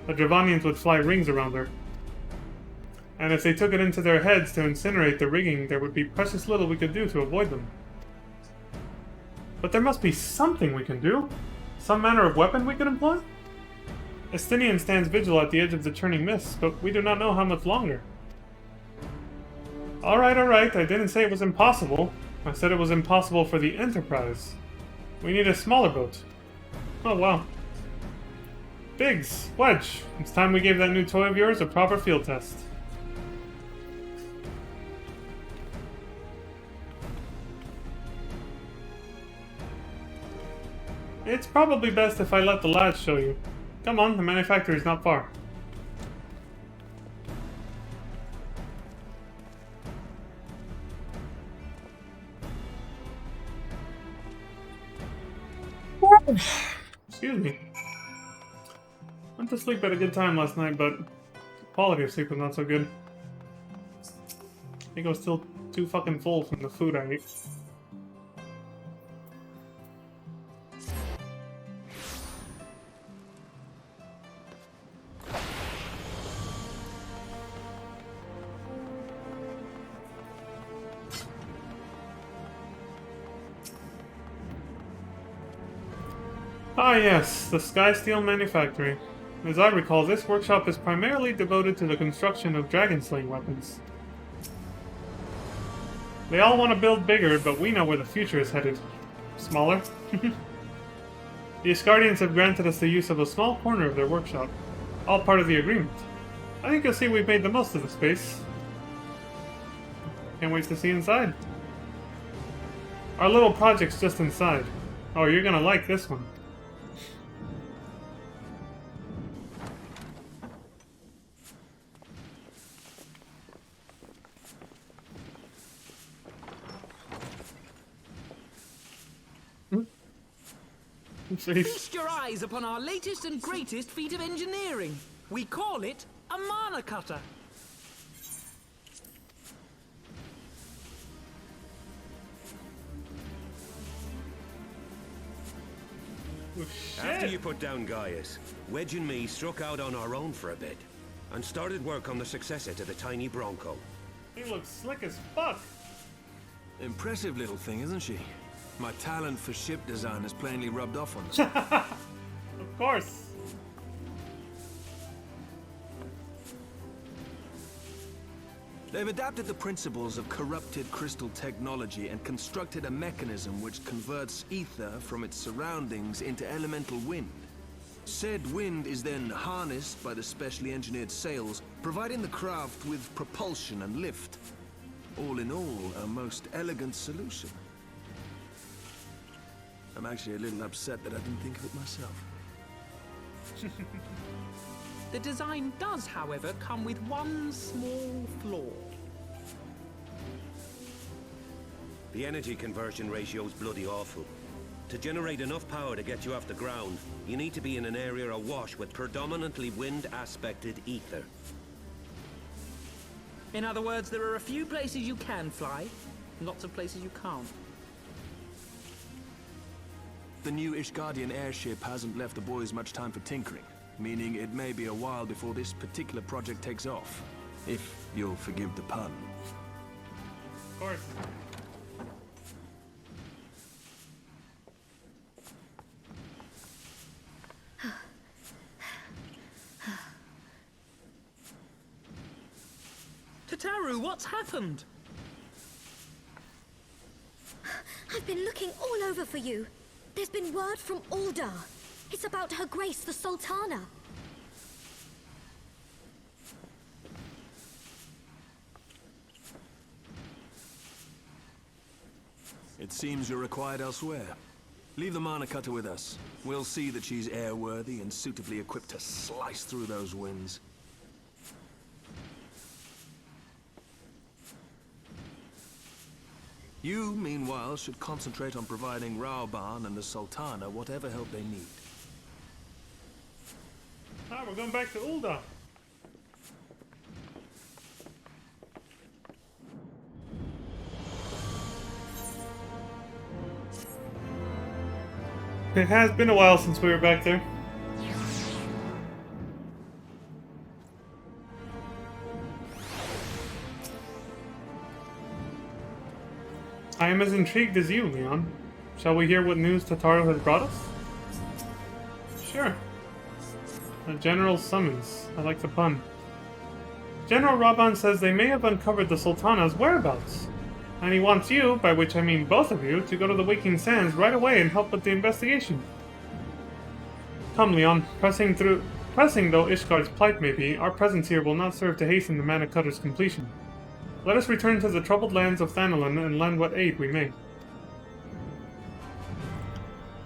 The Dravanians would fly rings around her. And if they took it into their heads to incinerate the rigging, there would be precious little we could do to avoid them. But there must be something we can do. Some manner of weapon we could employ? Estinian stands vigil at the edge of the churning mists, but we do not know how much longer. Alright, I didn't say it was impossible. I said it was impossible for the Enterprise. We need a smaller boat. Oh, wow. Biggs, Wedge, it's time we gave that new toy of yours a proper field test. It's probably best if I let the lads show you. Come on, the manufacturer's not far. Excuse me. Went to sleep at a good time last night, but the quality of sleep was not so good. I think I was still too fucking full from the food I ate. Ah yes, the Sky Steel Manufactory. As I recall, this workshop is primarily devoted to the construction of dragon-slaying weapons. They all want to build bigger, but we know where the future is headed. Smaller? The Asgardians have granted us the use of a small corner of their workshop. All part of the agreement. I think you'll see we've made the most of the space. Can't wait to see inside. Our little project's just inside. Oh, you're gonna like this one. Feast your eyes upon our latest and greatest feat of engineering. We call it a mana cutter. Oh, After shit. you put down Gaius, Wedge and me struck out on our own for a bit, and started work on the successor to the tiny Bronco. He looks slick as fuck. Impressive little thing, isn't she? My talent for ship design has plainly rubbed off on us. Of course. They've adapted the principles of corrupted crystal technology and constructed a mechanism which converts ether from its surroundings into elemental wind. Said wind is then harnessed by the specially engineered sails, providing the craft with propulsion and lift. All in all, a most elegant solution. I'm actually a little upset that I didn't think of it myself. The design does, however, come with one small flaw. The energy conversion ratio's bloody awful. To generate enough power to get you off the ground, you need to be in an area awash with predominantly wind-aspected ether. In other words, there are a few places you can fly, and lots of places you can't. The new Ishgardian airship hasn't left the boys much time for tinkering, meaning it may be a while before this particular project takes off. If you'll forgive the pun. Of course. Tataru, what's happened? I've been looking all over for you. There's been word from Ulda. It's about Her Grace the Sultana. It seems you're required elsewhere. Leave the mana cutter with us. We'll see that she's airworthy and suitably equipped to slice through those winds. You, meanwhile, should concentrate on providing Raoban and the Sultana whatever help they need. Ah, we're going back to Ulda. It has been a while since we were back there. I am as intrigued as you, Leon. Shall we hear what news Tataru has brought us? Sure. A general's summons. I like the pun. General Raban says they may have uncovered the Sultana's whereabouts. And he wants you, by which I mean both of you, to go to the Waking Sands right away and help with the investigation. Come, Leon. Pressing though Ishgard's plight may be, our presence here will not serve to hasten the Mana Cutter's completion. Let us return to the troubled lands of Thanalan and lend what aid we may.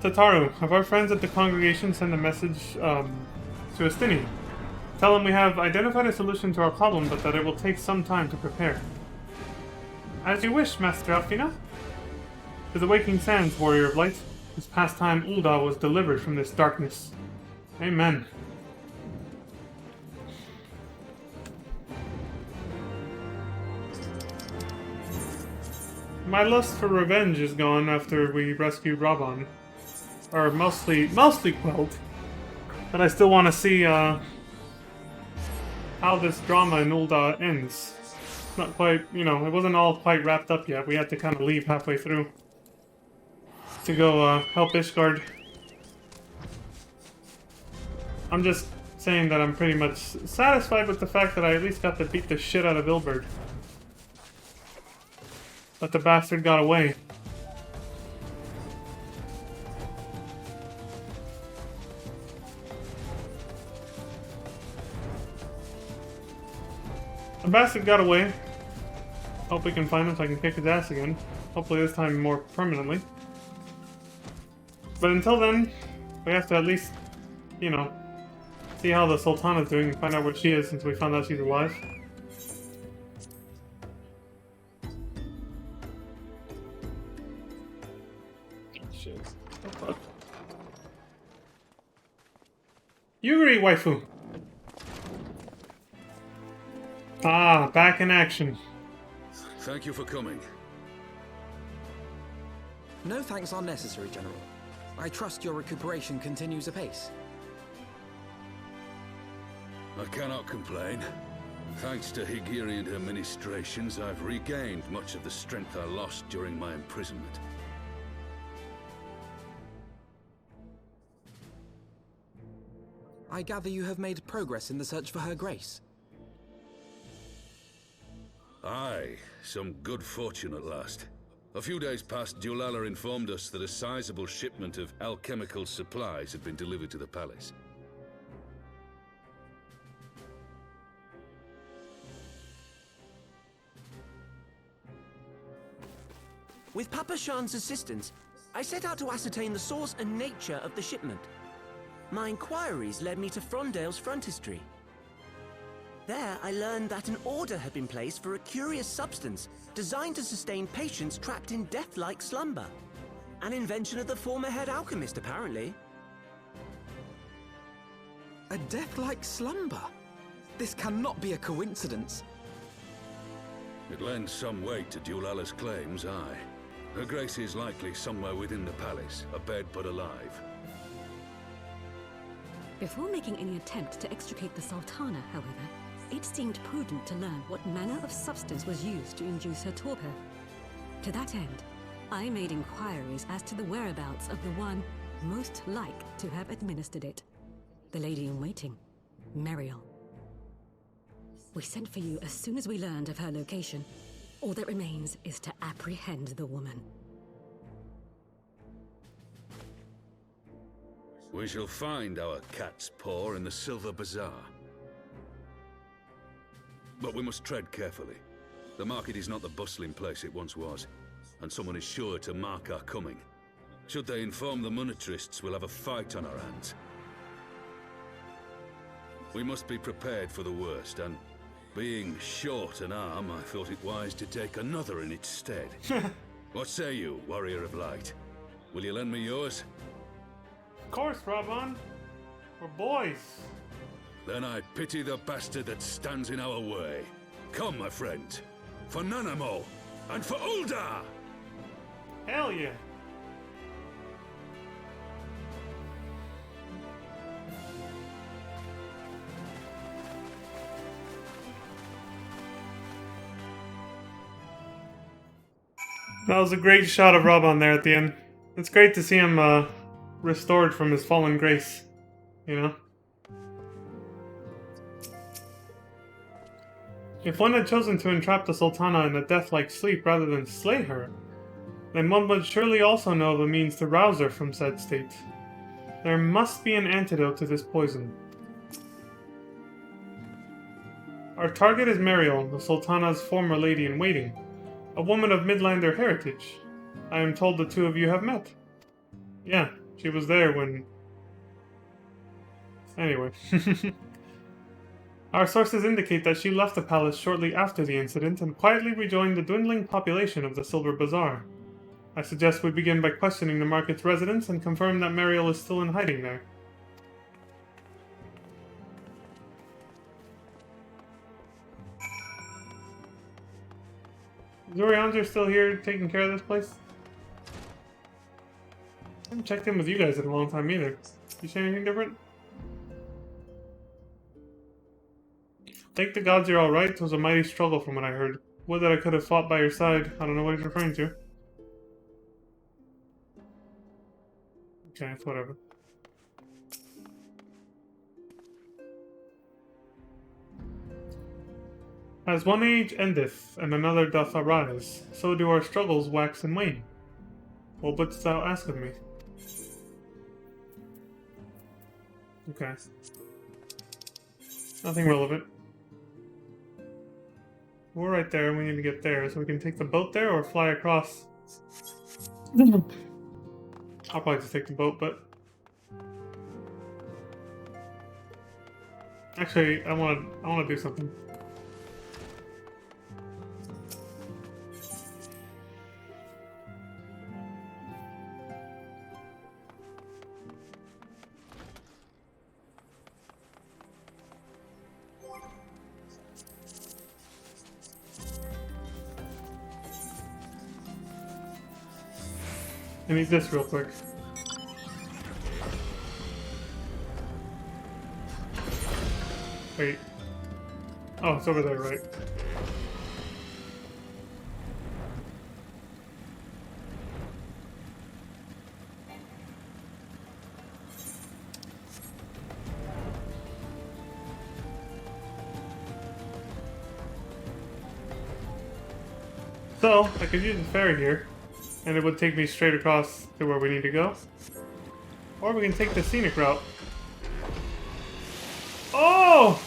Tataru, have our friends at the congregation sent a message to Estinian. Tell them we have identified a solution to our problem, but that it will take some time to prepare. As you wish, Master Alfina. To the Waking Sands, Warrior of Light. This past time Ulda was delivered from this darkness. Amen. My lust for revenge is gone after we rescued Raban. Or mostly quelled. But I still want to see how this drama in Ulda ends. Not quite, it wasn't all quite wrapped up yet. We had to kind of leave halfway through to go help Ishgard. I'm just saying that I'm pretty much satisfied with the fact that I at least got to beat the shit out of Ilberd. But the bastard got away. The bastard got away. Hope we can find him so I can kick his ass again. Hopefully this time more permanently. But until then, we have to at least, you know, see how the Sultana's doing and find out where she is since we found out she's alive. Shit. Oh, fuck. Yuri, waifu! Ah, back in action. Thank you for coming. No thanks are necessary, General. I trust your recuperation continues apace. I cannot complain. Thanks to Higiri and her ministrations, I've regained much of the strength I lost during my imprisonment. I gather you have made progress in the search for Her Grace. Aye, some good fortune at last. A few days past, Dulala informed us that a sizable shipment of alchemical supplies had been delivered to the palace. With Papa Shan's assistance, I set out to ascertain the source and nature of the shipment. My inquiries led me to Frondale's frontistery. There, I learned that an order had been placed for a curious substance designed to sustain patients trapped in death-like slumber. An invention of the former head alchemist, apparently. A death-like slumber? This cannot be a coincidence. It lends some weight to Dulala's claims, aye. Her Grace is likely somewhere within the palace, abed but alive. Before making any attempt to extricate the Sultana, however, it seemed prudent to learn what manner of substance was used to induce her torpor. To that end, I made inquiries as to the whereabouts of the one most like to have administered it. The lady-in-waiting, Meriel. We sent for you as soon as we learned of her location. All that remains is to apprehend the woman. We shall find our cat's paw in the Silver Bazaar. But we must tread carefully. The market is not the bustling place it once was, and someone is sure to mark our coming. Should they inform the monetarists, we'll have a fight on our hands. We must be prepared for the worst, and being short an arm, I thought it wise to take another in its stead. What say you, Warrior of Light? Will you lend me yours? Of course, Raban. We're boys. Then I pity the bastard that stands in our way. Come, my friend. For Nanamo, and for Uldar! Hell yeah. That was a great shot of Raban there at the end. It's great to see him restored from his fallen grace, you know? If one had chosen to entrap the Sultana in a death-like sleep rather than slay her, then one would surely also know of a means to rouse her from said state. There must be an antidote to this poison. Our target is Meriel, the Sultana's former lady-in-waiting, a woman of Midlander heritage. I am told the two of you have met. Yeah, she was there when... Anyway. Our sources indicate that she left the palace shortly after the incident and quietly rejoined the dwindling population of the Silver Bazaar. I suggest we begin by questioning the market's residents and confirm that Meriel is still in hiding there. Zorian's still here taking care of this place? I haven't checked in with you guys in a long time either. You say anything different? Thank the gods you're alright. It was a mighty struggle from what I heard. Would that I could have fought by your side. I don't know what he's referring to. Okay, it's whatever. As one age endeth, and another doth arise, so do our struggles wax and wane. What wouldst thou ask of me? Okay. Nothing relevant. We're right there, we need to get there, so we can take the boat there or fly across. I'll probably just take the boat, but... Actually, I wanna do something. I need this real quick. Wait. Oh, it's over there, right? So, I could use the ferry here, and it would take me straight across to where we need to go. Or we can take the scenic route. Oh!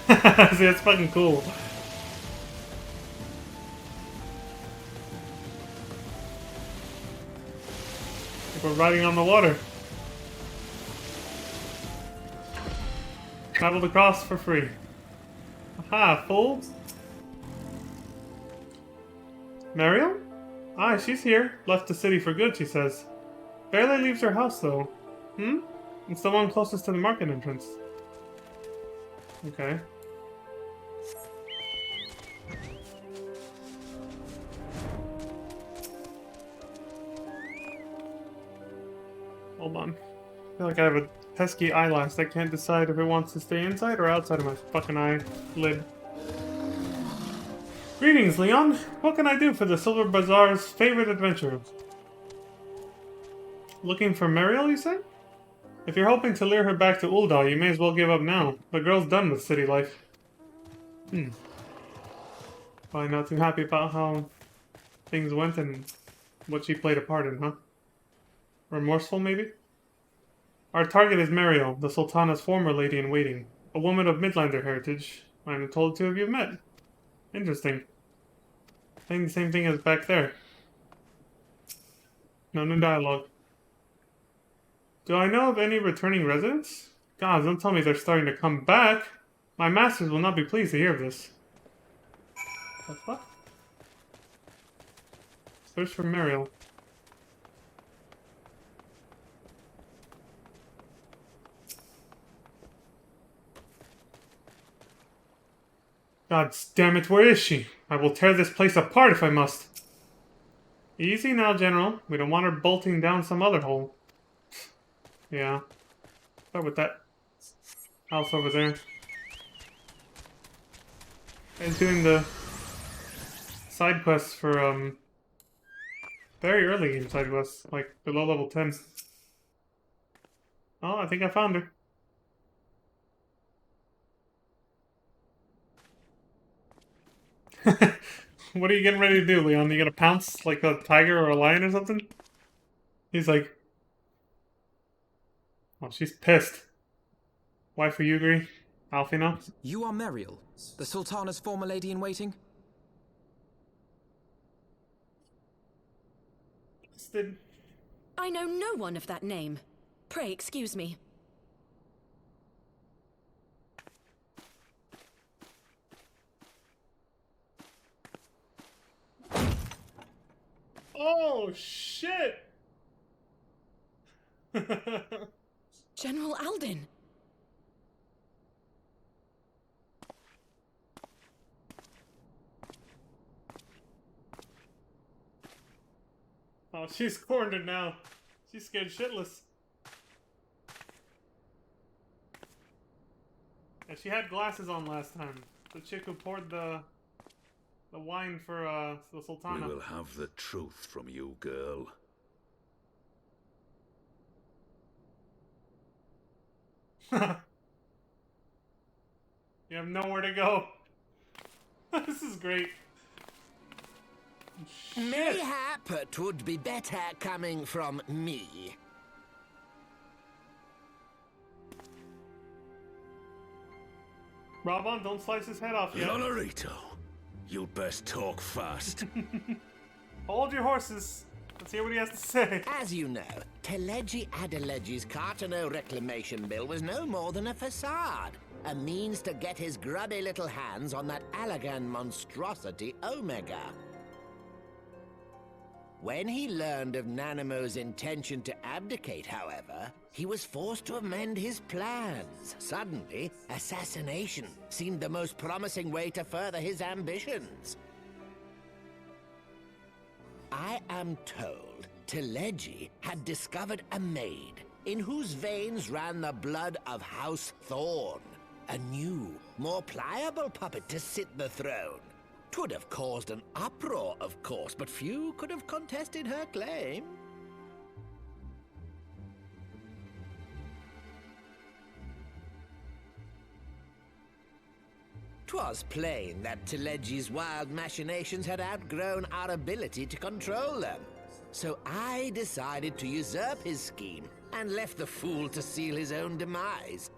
See, that's fucking cool. Like we're riding on the water. Traveled across for free. Aha, fools! Mariel? Ah, she's here. Left the city for good, she says. Barely leaves her house, though. Hmm? It's the one closest to the market entrance. Okay. Hold on. I feel like I have a pesky eyelash that can't decide if it wants to stay inside or outside of my fucking eyelid. Greetings, Leon. What can I do for the Silver Bazaar's favorite adventurer? Looking for Mariel, you say? If you're hoping to lure her back to Ul'dah, you may as well give up now. The girl's done with city life. Probably not too happy about how things went and what she played a part in, huh? Remorseful, maybe? Our target is Mariel, the Sultana's former lady-in-waiting. A woman of Midlander heritage. I'm told two of you have met. Interesting. Saying the same thing as back there. No new dialogue. Do I know of any returning residents? God, don't tell me they're starting to come back. My masters will not be pleased to hear of this. The fuck? Search for Mariel. God damn it, where is she? I will tear this place apart if I must. Easy now, General. We don't want her bolting down some other hole. Yeah. Start with that house over there. He's doing the side quests for, very early game side quests, like below level 10. Oh, I think I found her. What are you getting ready to do, Leon? You gonna pounce like a tiger or a lion or something? He's like... Oh, she's pissed. Wife, will you agree? Alfina? You are Mariel, the Sultana's former lady-in-waiting? I know no one of that name. Pray excuse me. Oh, shit! General Alden. Oh, she's cornered now. She's scared shitless. Yeah, she had glasses on last time. The chick who poured the wine for the Sultana. We will have the truth from you, girl. You have nowhere to go. This is great. Shit. Mayhap it would be better coming from me. Raban, don't slice his head off yet. Lonorito, you'd best talk fast. Hold your horses. Let's hear what he has to say. As you know, Teleji Adeleji's Cartano reclamation bill was no more than a facade. A means to get his grubby little hands on that Allagan monstrosity Omega. When he learned of Nanamo's intention to abdicate, however, he was forced to amend his plans. Suddenly, assassination seemed the most promising way to further his ambitions. I am told Teleji had discovered a maid in whose veins ran the blood of House Thorn. A new, more pliable puppet to sit the throne. 'Twould have caused an uproar, of course, but few could have contested her claim. 'Twas plain that Teleji's wild machinations had outgrown our ability to control them. So I decided to usurp his scheme and left the fool to seal his own demise.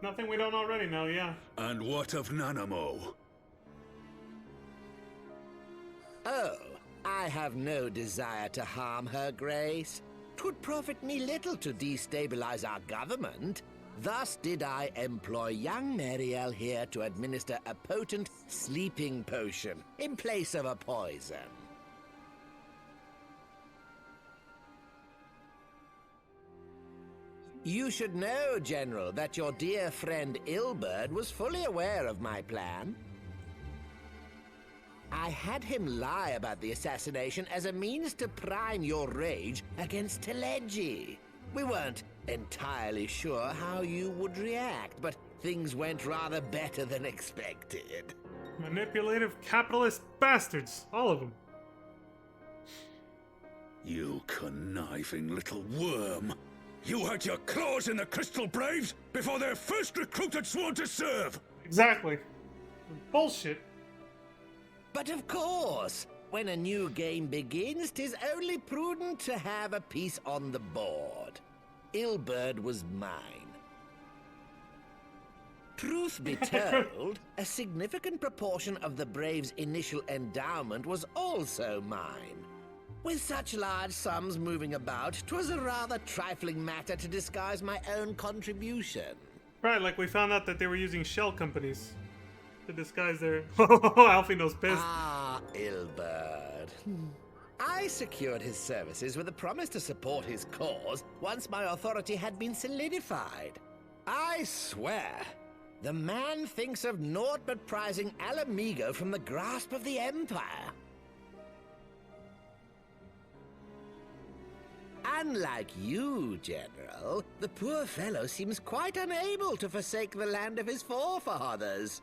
Nothing we don't already know, yeah. And what of Nanamo? Oh, I have no desire to harm her grace. 'Twould profit me little to destabilize our government. Thus did I employ young Mariel here to administer a potent sleeping potion in place of a poison. You should know, General, that your dear friend Ilberd was fully aware of my plan. I had him lie about the assassination as a means to prime your rage against Teleji. We weren't entirely sure how you would react, but things went rather better than expected. Manipulative capitalist bastards, all of them. You conniving little worm. You had your claws in the Crystal Braves before their first recruit had sworn to serve! Exactly. Bullshit. But of course, when a new game begins, 'tis only prudent to have a piece on the board. Ilberd was mine. Truth be told, a significant proportion of the Braves' initial endowment was also mine. With such large sums moving about, 'twas a rather trifling matter to disguise my own contribution. Right, like we found out that they were using shell companies to disguise their... Alfie knows pissed. Ah, Ilberd. I secured his services with a promise to support his cause once my authority had been solidified. I swear, the man thinks of naught but prizing Alamigo from the grasp of the Empire. Unlike you, General, the poor fellow seems quite unable to forsake the land of his forefathers.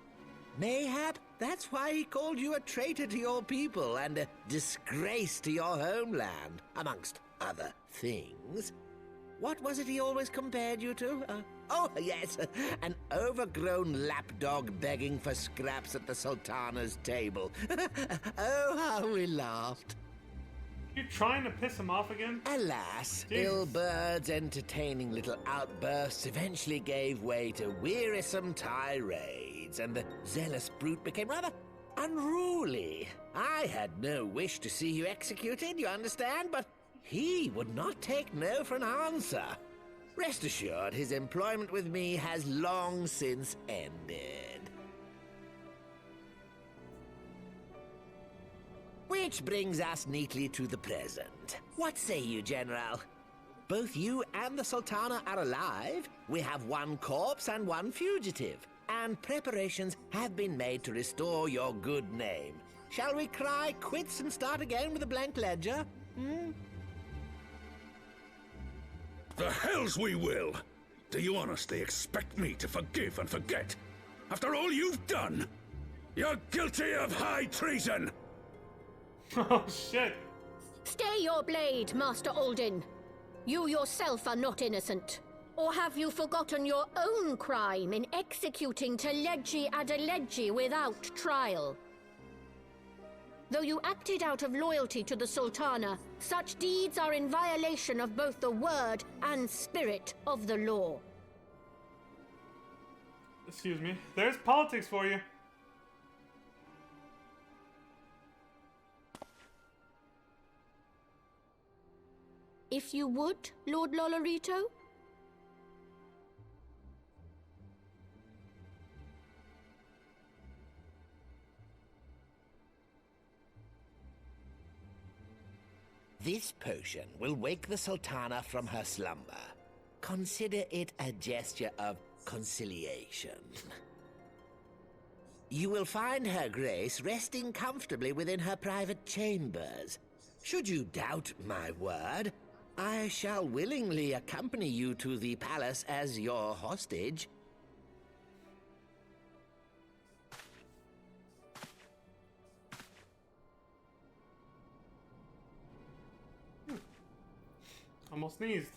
Mayhap that's why he called you a traitor to your people and a disgrace to your homeland, amongst other things. What was it he always compared you to? Oh, yes, an overgrown lapdog begging for scraps at the Sultana's table. Oh, how we laughed. You trying to piss him off again? Alas, Jesus. Ilberd's entertaining little outbursts eventually gave way to wearisome tirades, and the zealous brute became rather unruly. I had no wish to see you executed, you understand, but he would not take no for an answer. Rest assured, his employment with me has long since ended. Which brings us neatly to the present. What say you, General? Both you and the Sultana are alive. We have one corpse and one fugitive. And preparations have been made to restore your good name. Shall we cry quits and start again with a blank ledger? The hells we will! Do you honestly expect me to forgive and forget? After all you've done? You're guilty of high treason! Oh, shit. Stay your blade, Master Alden. You yourself are not innocent. Or have you forgotten your own crime in executing Telegi Adelegi without trial? Though you acted out of loyalty to the Sultana, such deeds are in violation of both the word and spirit of the law. Excuse me. There's politics for you. If you would, Lord Lolorito? This potion will wake the Sultana from her slumber. Consider it a gesture of conciliation. You will find Her Grace resting comfortably within her private chambers. Should you doubt my word, I shall willingly accompany you to the palace as your hostage. Almost sneezed.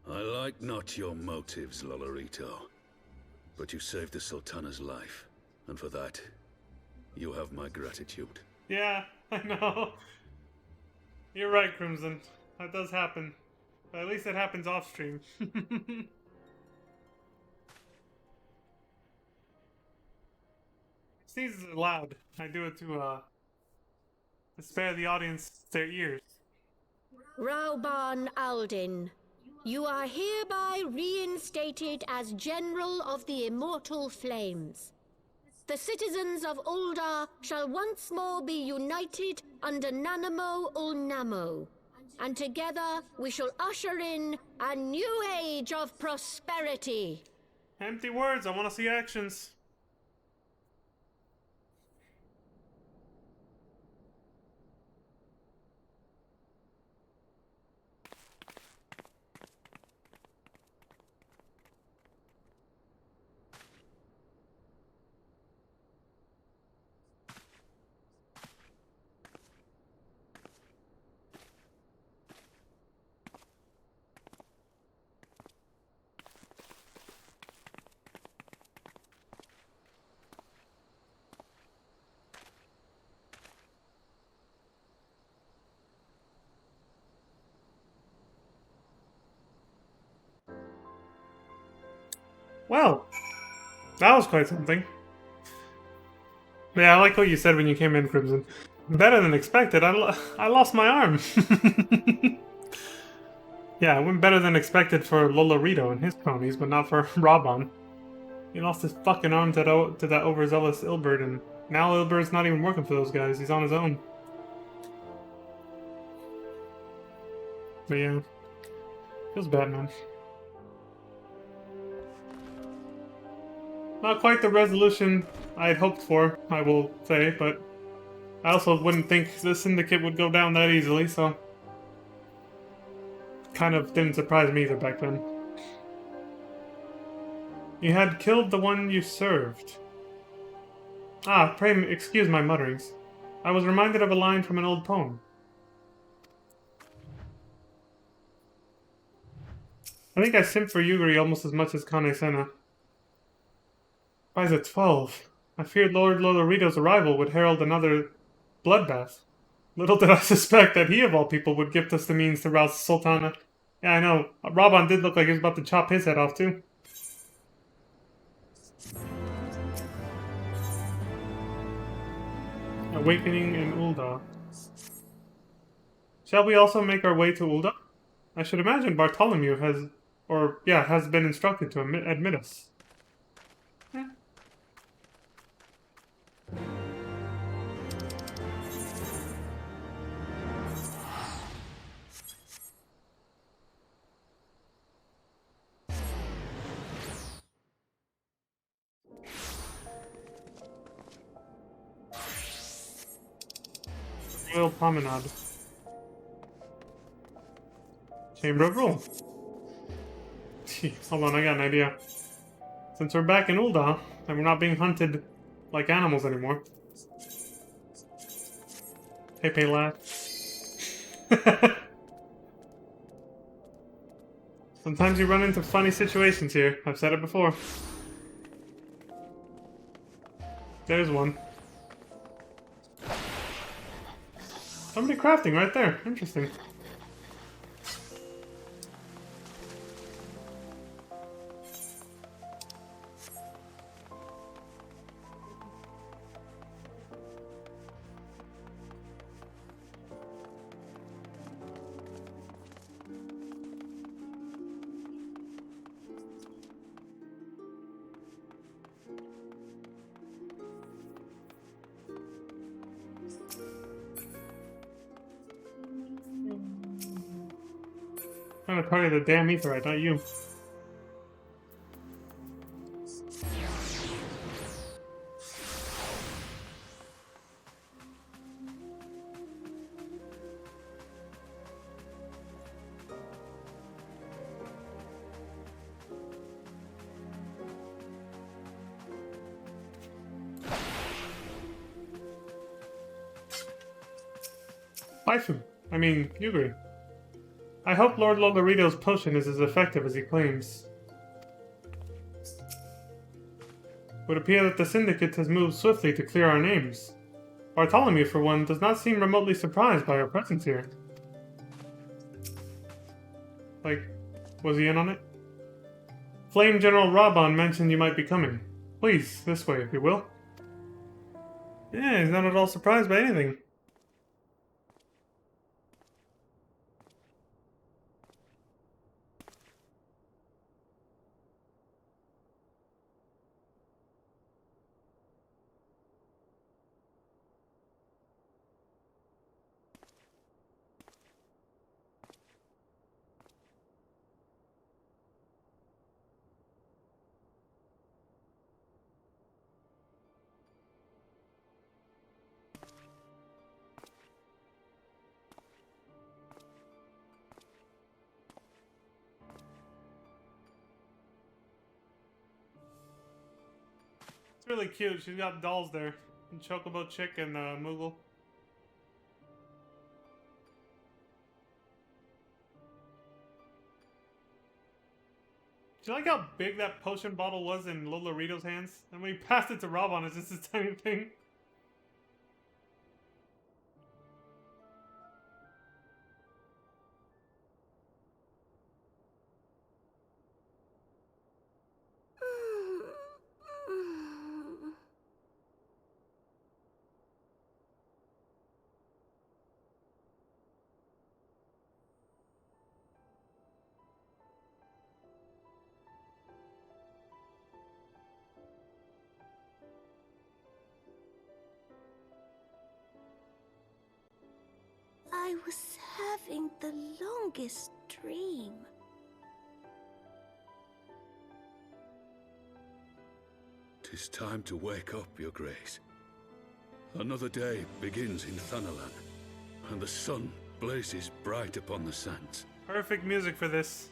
I like not your motives, Lolorito. But you saved the Sultana's life, and for that, you have my gratitude. Yeah, I know. You're right, Crimson. That does happen. But at least it happens off-stream. Sneezes are loud. I do it to spare the audience their ears. Rauban Aldin, you are hereby reinstated as General of the Immortal Flames. The citizens of Ul'dah shall once more be united under Nanamo Ul'Namo, and together we shall usher in a new age of prosperity. Empty words, I want to see actions. Well, that was quite something. Yeah, I like what you said when you came in, Crimson. Better than expected. I lost my arm. Yeah, it went better than expected for Lolorito and his cronies, but not for Raban. He lost his fucking arm to that overzealous Ilberd, and now Ilberd's not even working for those guys. He's on his own. But yeah, feels bad, man. Not quite the resolution I had hoped for, I will say, but I also wouldn't think the Syndicate would go down that easily, so kind of didn't surprise me either back then. You had killed the one you served. Ah, pray excuse my mutterings. I was reminded of a line from an old poem. I think I simped for Yugiri almost as much as Kane Senna. By the 12, I feared Lord Lolorito's arrival would herald another bloodbath. Little did I suspect that he of all people would gift us the means to rouse the Sultana. Yeah, I know. Raban did look like he was about to chop his head off, too. Awakening in Ul'dah. Shall we also make our way to Ul'dah? I should imagine Bartholomew has been instructed to admit us. Yeah. Royal Promenade. Chamber of Rule. Hold on, I got an idea. Since we're back in Ul'dah, and we're not being hunted like animals anymore. Pepe laugh. Sometimes you run into funny situations here. I've said it before. There's one. Somebody crafting right there. Interesting. I'm trying to target the damn etherite, not you. Bison. I mean, Yugri. I hope Lord Lolorito's potion is as effective as he claims. It would appear that the Syndicate has moved swiftly to clear our names. Bartholomew, for one, does not seem remotely surprised by our presence here. Like, was he in on it? Flame General Raban mentioned you might be coming. Please, this way, if you will. Yeah, he's not at all surprised by anything. It's really cute. She's got dolls there. And Chocobo Chick and Moogle. Do you like how big that potion bottle was in Lolorito's hands? And when he passed it to Robon, it's just this tiny thing. I was having the longest dream. "'Tis time to wake up, Your Grace. Another day begins in Thanalan, and the sun blazes bright upon the sands. Perfect music for this.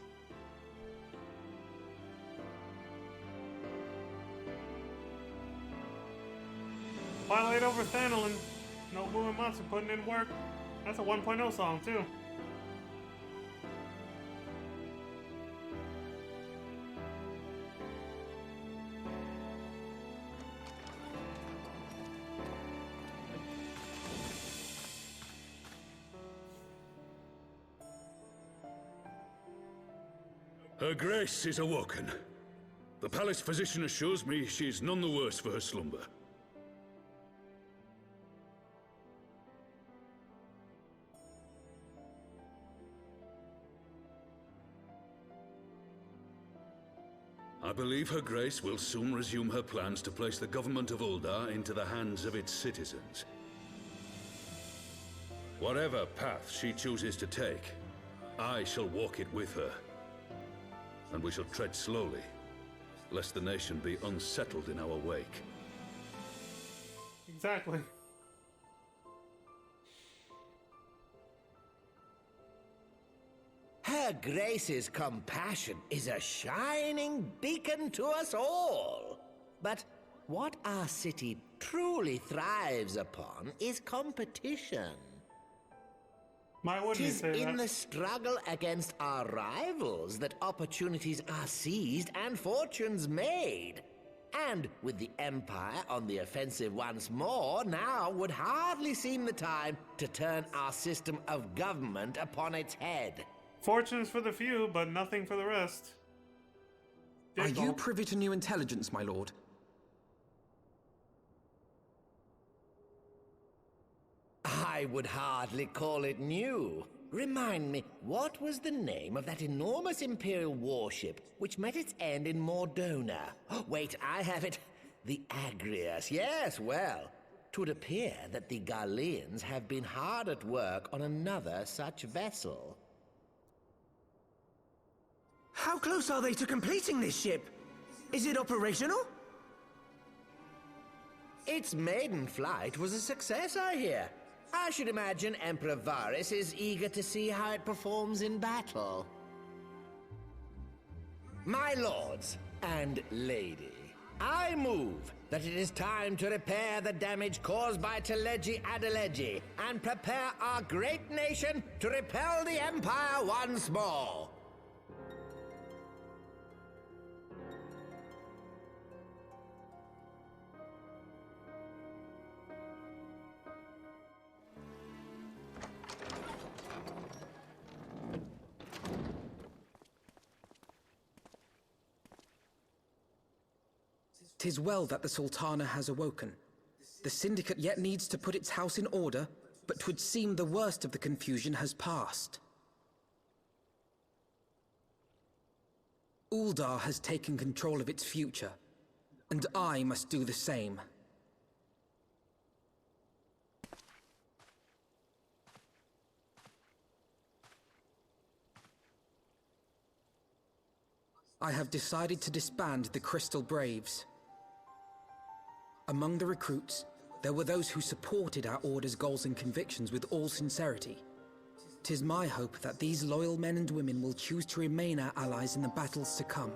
Twilight over Thanalan. No Uematsu putting in work. That's a 1.0 song, too. Her Grace is awoken. The palace physician assures me she's none the worse for her slumber. I believe Her Grace will soon resume her plans to place the government of Uldar into the hands of its citizens. Whatever path she chooses to take, I shall walk it with her. And we shall tread slowly, lest the nation be unsettled in our wake. Exactly. Her Grace's compassion is a shining beacon to us all. But What our city truly thrives upon is competition. Why wouldn't you Tis say in that? the struggle against our rivals that opportunities are seized and fortunes made. And with the Empire on the offensive once more, now would hardly seem the time to turn our system of government upon its head. Fortunes for the few, but nothing for the rest. Are you Diggle. privy to new intelligence, my lord? I would hardly call it new. Remind me, what was the name of that enormous Imperial warship which met its end in Mordona? Wait, I have it. The Agrius. Yes, well, 'twould appear that the Garleans have been hard at work on another such vessel. How close are they to completing this ship? Is it operational? Its maiden flight was a success, I hear. I should imagine Emperor Varys is eager to see how it performs in battle. My lords and lady, I move that it is time to repair the damage caused by Telegi Adelegi and prepare our great nation to repel the Empire once more. "'Tis well that the Sultana has awoken. The Syndicate yet needs to put its house in order, but 'twould seem the worst of the confusion has passed. Uldar has taken control of its future, and I must do the same. I have decided to disband the Crystal Braves. Among the recruits, there were those who supported our Order's goals and convictions with all sincerity. 'Tis my hope that these loyal men and women will choose to remain our allies in the battles to come.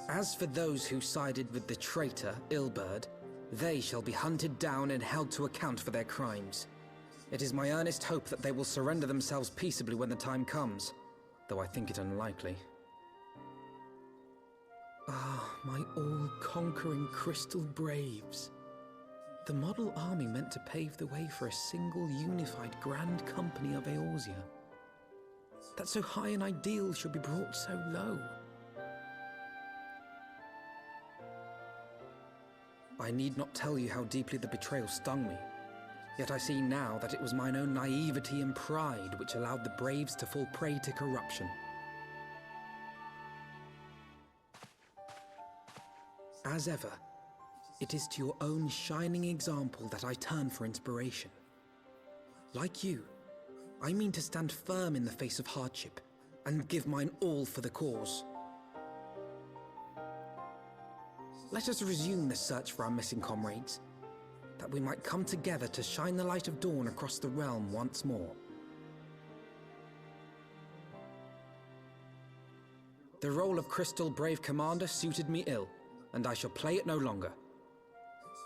As for those who sided with the traitor, Ilberd, they shall be hunted down and held to account for their crimes. It is my earnest hope that they will surrender themselves peaceably when the time comes, though I think it unlikely. Ah, my all-conquering Crystal Braves. The model army meant to pave the way for a single unified Grand Company of Eorzea. That so high an ideal should be brought so low. I need not tell you how deeply the betrayal stung me. Yet I see now that it was mine own naivety and pride which allowed the Braves to fall prey to corruption. As ever, it is to your own shining example that I turn for inspiration. Like you, I mean to stand firm in the face of hardship and give mine all for the cause. Let us resume the search for our missing comrades, that we might come together to shine the light of dawn across the realm once more. The role of Crystal Brave Commander suited me ill, and I shall play it no longer.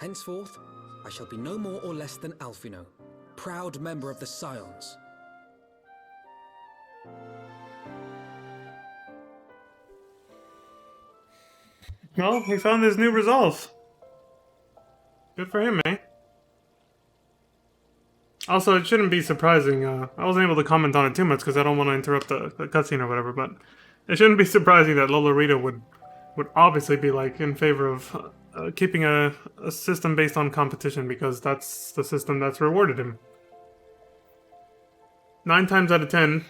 Henceforth, I shall be no more or less than Alfino, proud member of the Scions. Well, he found his new resolve. Good for him, eh? Also, it shouldn't be surprising. I wasn't able to comment on it too much because I don't want to interrupt the cutscene or whatever, but it shouldn't be surprising that Lolorita would obviously be like in favor of keeping a system based on competition, because that's the system that's rewarded him. 9 times out of 10,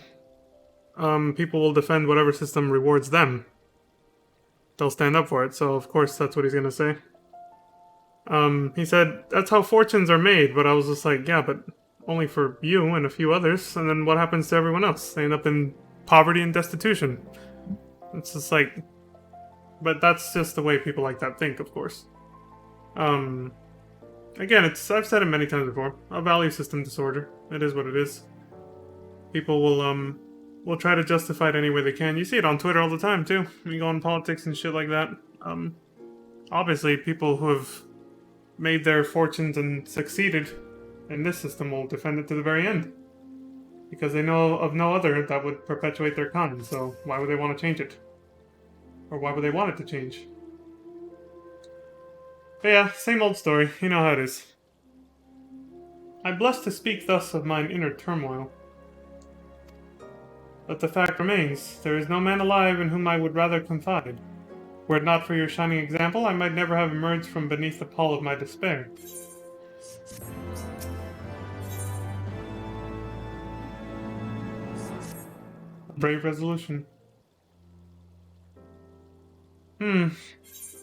people will defend whatever system rewards them. They'll stand up for it, so of course that's what he's gonna say. He said, that's how fortunes are made, but I was just like, yeah, but only for you and a few others, and then what happens to everyone else? They end up in poverty and destitution. It's just like... But that's just the way people like that think, of course. Again, I've said it many times before, a value system disorder. It is what it is. People will, will try to justify it any way they can. You see it on Twitter all the time, too. When you go on politics and shit like that. Obviously, people who have made their fortunes and succeeded in this system will defend it to the very end. Because they know of no other that would perpetuate their kind, so why would they want to change it? Or why would they want it to change? But yeah, same old story. You know how it is. I'm blessed to speak thus of mine inner turmoil. But the fact remains, there is no man alive in whom I would rather confide. Were it not for your shining example, I might never have emerged from beneath the pall of my despair. A brave resolution.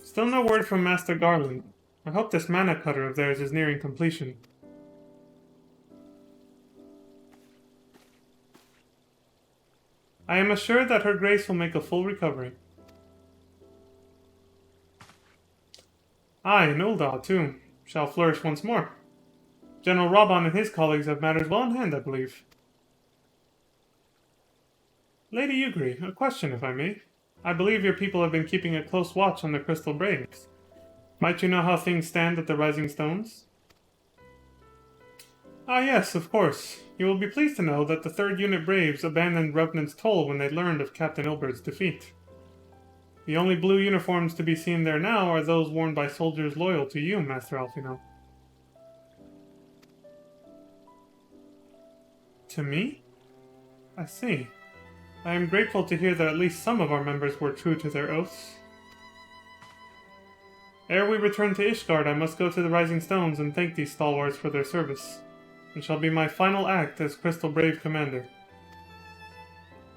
Still no word from Master Garland. I hope this mana cutter of theirs is nearing completion. I am assured that her grace will make a full recovery. I, and Ulda, too, shall flourish once more. General Raban and his colleagues have matters well in hand, I believe. Lady Ugri, a question, if I may. I believe your people have been keeping a close watch on the Crystal Braves. Might you know how things stand at the Rising Stones? Ah yes, of course. You will be pleased to know that the 3rd Unit Braves abandoned Revenant's Toll when they learned of Captain Ilbert's defeat. The only blue uniforms to be seen there now are those worn by soldiers loyal to you, Master Alfino. To me? I see. I am grateful to hear that at least some of our members were true to their oaths. Ere we return to Ishgard, I must go to the Rising Stones and thank these stalwarts for their service. It shall be my final act as Crystal Brave Commander.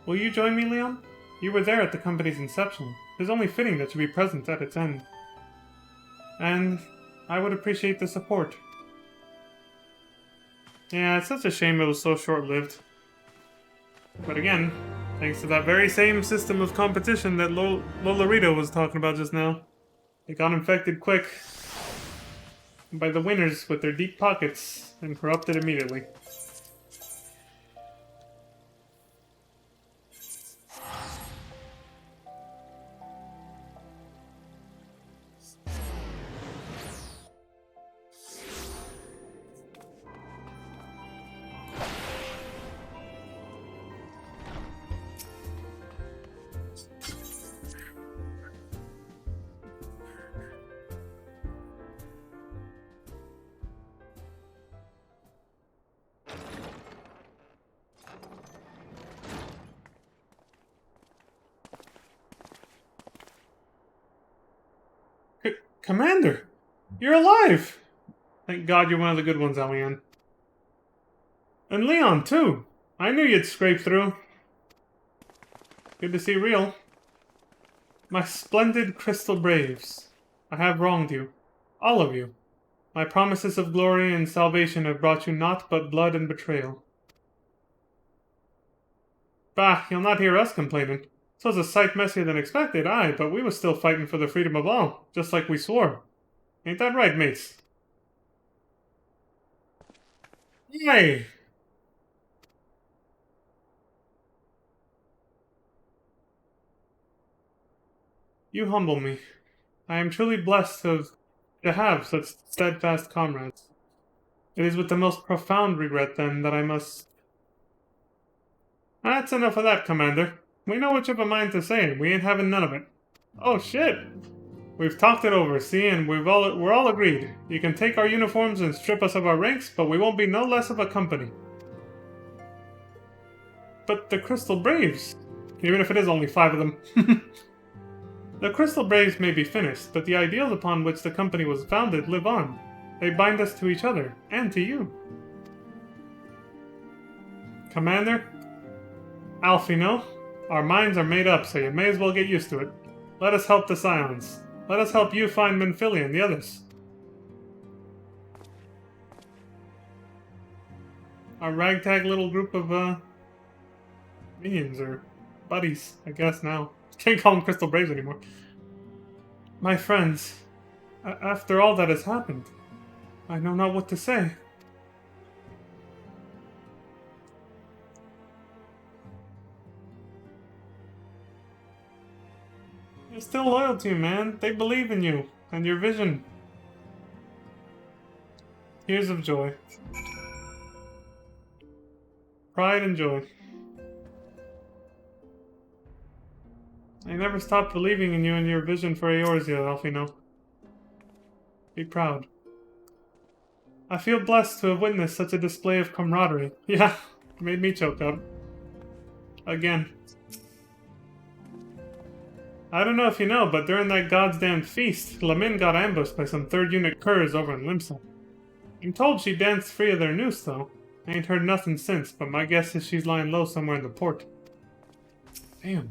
Will you join me, Leon? You were there at the company's inception. It is only fitting that you be present at its end. And I would appreciate the support. Yeah, it's such a shame it was so short-lived. But again, thanks to that very same system of competition that Lolorito was talking about just now, it got infected quick by the winners with their deep pockets and corrupted immediately. Commander! You're alive! Thank God you're one of the good ones, Elian. And Leon, too! I knew you'd scrape through. Good to see real. My splendid Crystal Braves, I have wronged you. All of you. My promises of glory and salvation have brought you naught but blood and betrayal. Bah, you'll not hear us complaining. 'Twas a sight messier than expected, aye, but we was still fighting for the freedom of all, just like we swore. Ain't that right, mates? Yay! You humble me. I am truly blessed to have such steadfast comrades. It is with the most profound regret, then, that I must... That's enough of that, Commander. We know what you've a mind to say, and we ain't having none of it. Oh, shit! We've talked it over, see, and we're all agreed. You can take our uniforms and strip us of our ranks, but we won't be no less of a company. But the Crystal Braves, even if it is only 5 of them. The Crystal Braves may be finished, but the ideals upon which the company was founded live on. They bind us to each other, and to you. Commander, Alfino, our minds are made up, so you may as well get used to it. Let us help the Scions. Let us help you find Menphilly and the others. Our ragtag little group of, minions, or buddies, I guess now. Can't call them Crystal Braves anymore. My friends, after all that has happened, I know not what to say. They're still loyal to you, man. They believe in you and your vision. Tears of joy. Pride and joy. I never stopped believing in you and your vision for Eorzea, Alfino. Be proud. I feel blessed to have witnessed such a display of camaraderie. Yeah, it made me choke up. Again. I don't know if you know, but during that goddamn feast, Lamin got ambushed by some 3rd unit curs over in Limsa. I'm told she danced free of their noose, though. I ain't heard nothing since, but my guess is she's lying low somewhere in the port. Damn.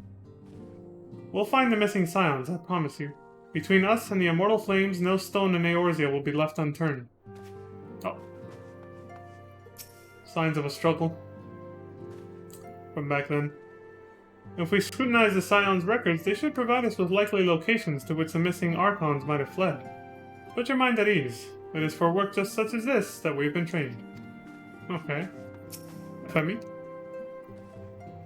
We'll find the missing scions, I promise you. Between us and the immortal flames, no stone in Eorzea will be left unturned. Oh. Signs of a struggle. From back then. If we scrutinize the Scion's records, they should provide us with likely locations to which the missing Archons might have fled. Put your mind at ease. It is for work just such as this that we've been trained. Okay. Femi.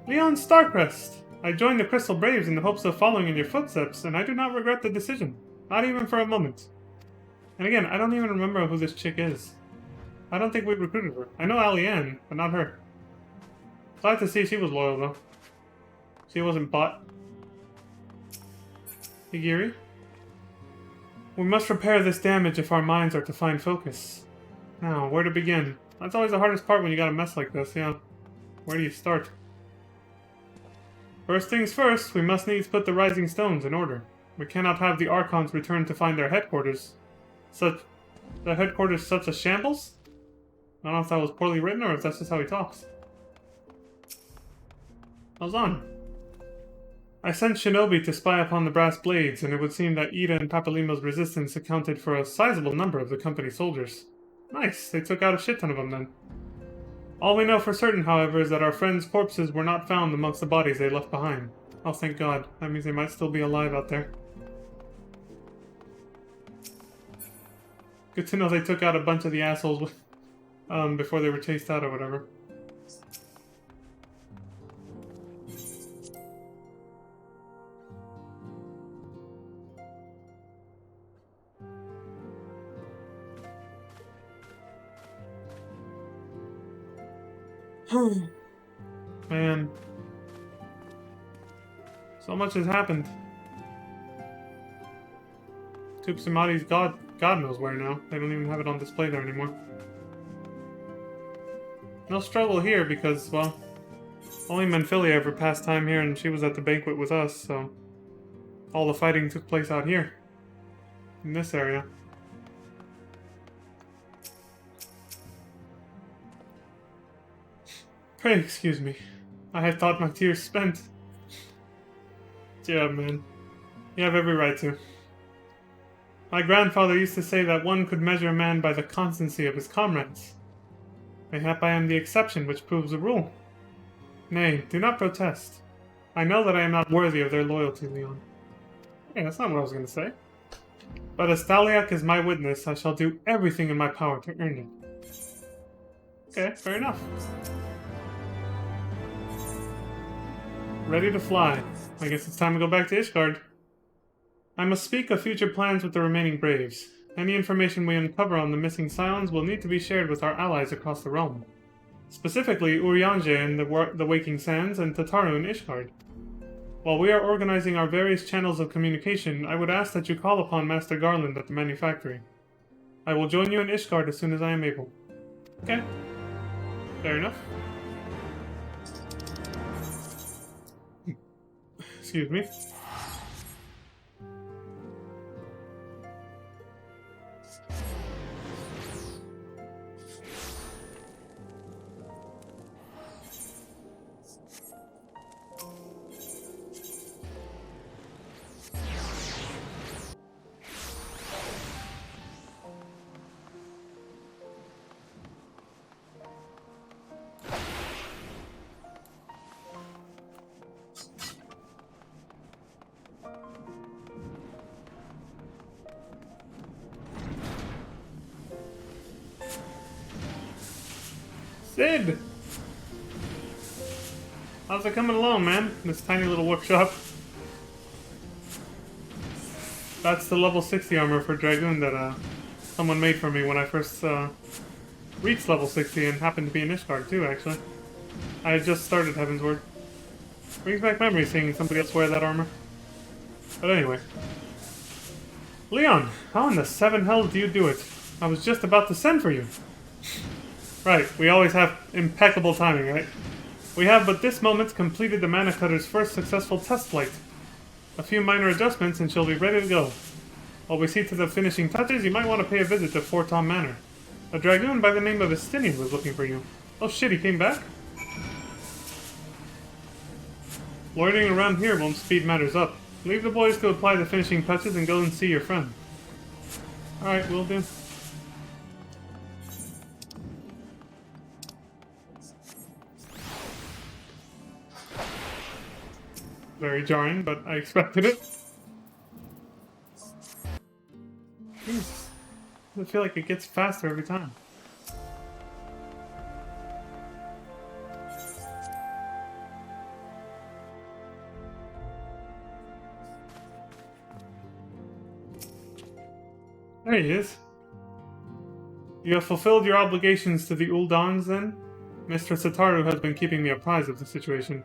Leon Starcrest! I joined the Crystal Braves in the hopes of following in your footsteps, and I do not regret the decision. Not even for a moment. And again, I don't even remember who this chick is. I don't think we recruited her. I know Alianne, but not her. Glad to see she was loyal, though. She wasn't bought. Higiri? We must repair this damage if our minds are to find focus. Now, where to begin? That's always the hardest part when you got a mess like this, yeah. Where do you start? First things first, we must needs put the Rising Stones in order. We cannot have the Archons return to find their headquarters. Such a shambles? I don't know if that was poorly written or if that's just how he talks. How's on? I sent Shinobi to spy upon the brass blades, and it would seem that Ida and Papalimo's resistance accounted for a sizable number of the company soldiers. Nice, they took out a shit ton of them then. All we know for certain, however, is that our friends' corpses were not found amongst the bodies they left behind. Oh, thank God. That means they might still be alive out there. Good to know they took out a bunch of the assholes before they were chased out or whatever. Man. So much has happened. Tupsimati's God knows where now. They don't even have it on display there anymore. No struggle here because, well, only Menphilia ever passed time here and she was at the banquet with us, so all the fighting took place out here. In this area. Pray excuse me. I had thought my tears spent. Yeah, man. You have every right to. My grandfather used to say that one could measure a man by the constancy of his comrades. Mayhap I am the exception which proves the rule. Nay, do not protest. I know that I am not worthy of their loyalty, Leon. Hey, that's not what I was going to say. But as Thaliak is my witness, I shall do everything in my power to earn it. Okay, fair enough. Ready to fly. I guess it's time to go back to Ishgard. I must speak of future plans with the remaining Braves. Any information we uncover on the missing Scions will need to be shared with our allies across the realm. Specifically, Urianger in the Waking Sands and Tataru in Ishgard. While we are organizing our various channels of communication, I would ask that you call upon Master Garland at the manufactory. I will join you in Ishgard as soon as I am able. Okay. Fair enough. Excuse me. Sid! How's it coming along, man? This tiny little workshop. That's the level 60 armor for Dragoon that someone made for me when I first reached level 60 and happened to be in Ishgard too, actually. I had just started Heavensward. Brings back memories seeing somebody else wear that armor. But anyway. Leon, how in the seven hell do you do it? I was just about to send for you. Right, we always have impeccable timing, right? We have but this moment completed the Mana Cutter's first successful test flight. A few minor adjustments and she'll be ready to go. While we see to the finishing touches, you might want to pay a visit to Fort Tom Manor. A dragoon by the name of Estinian was looking for you. Oh shit, he came back? Loitering around here won't speed matters up. Leave the boys to apply the finishing touches and go and see your friend. Alright, will do. Very jarring, but I expected it. Jeez. I feel like it gets faster every time. There he is. You have fulfilled your obligations to the Uldangs, then? Mr. Sataru has been keeping me apprised of the situation.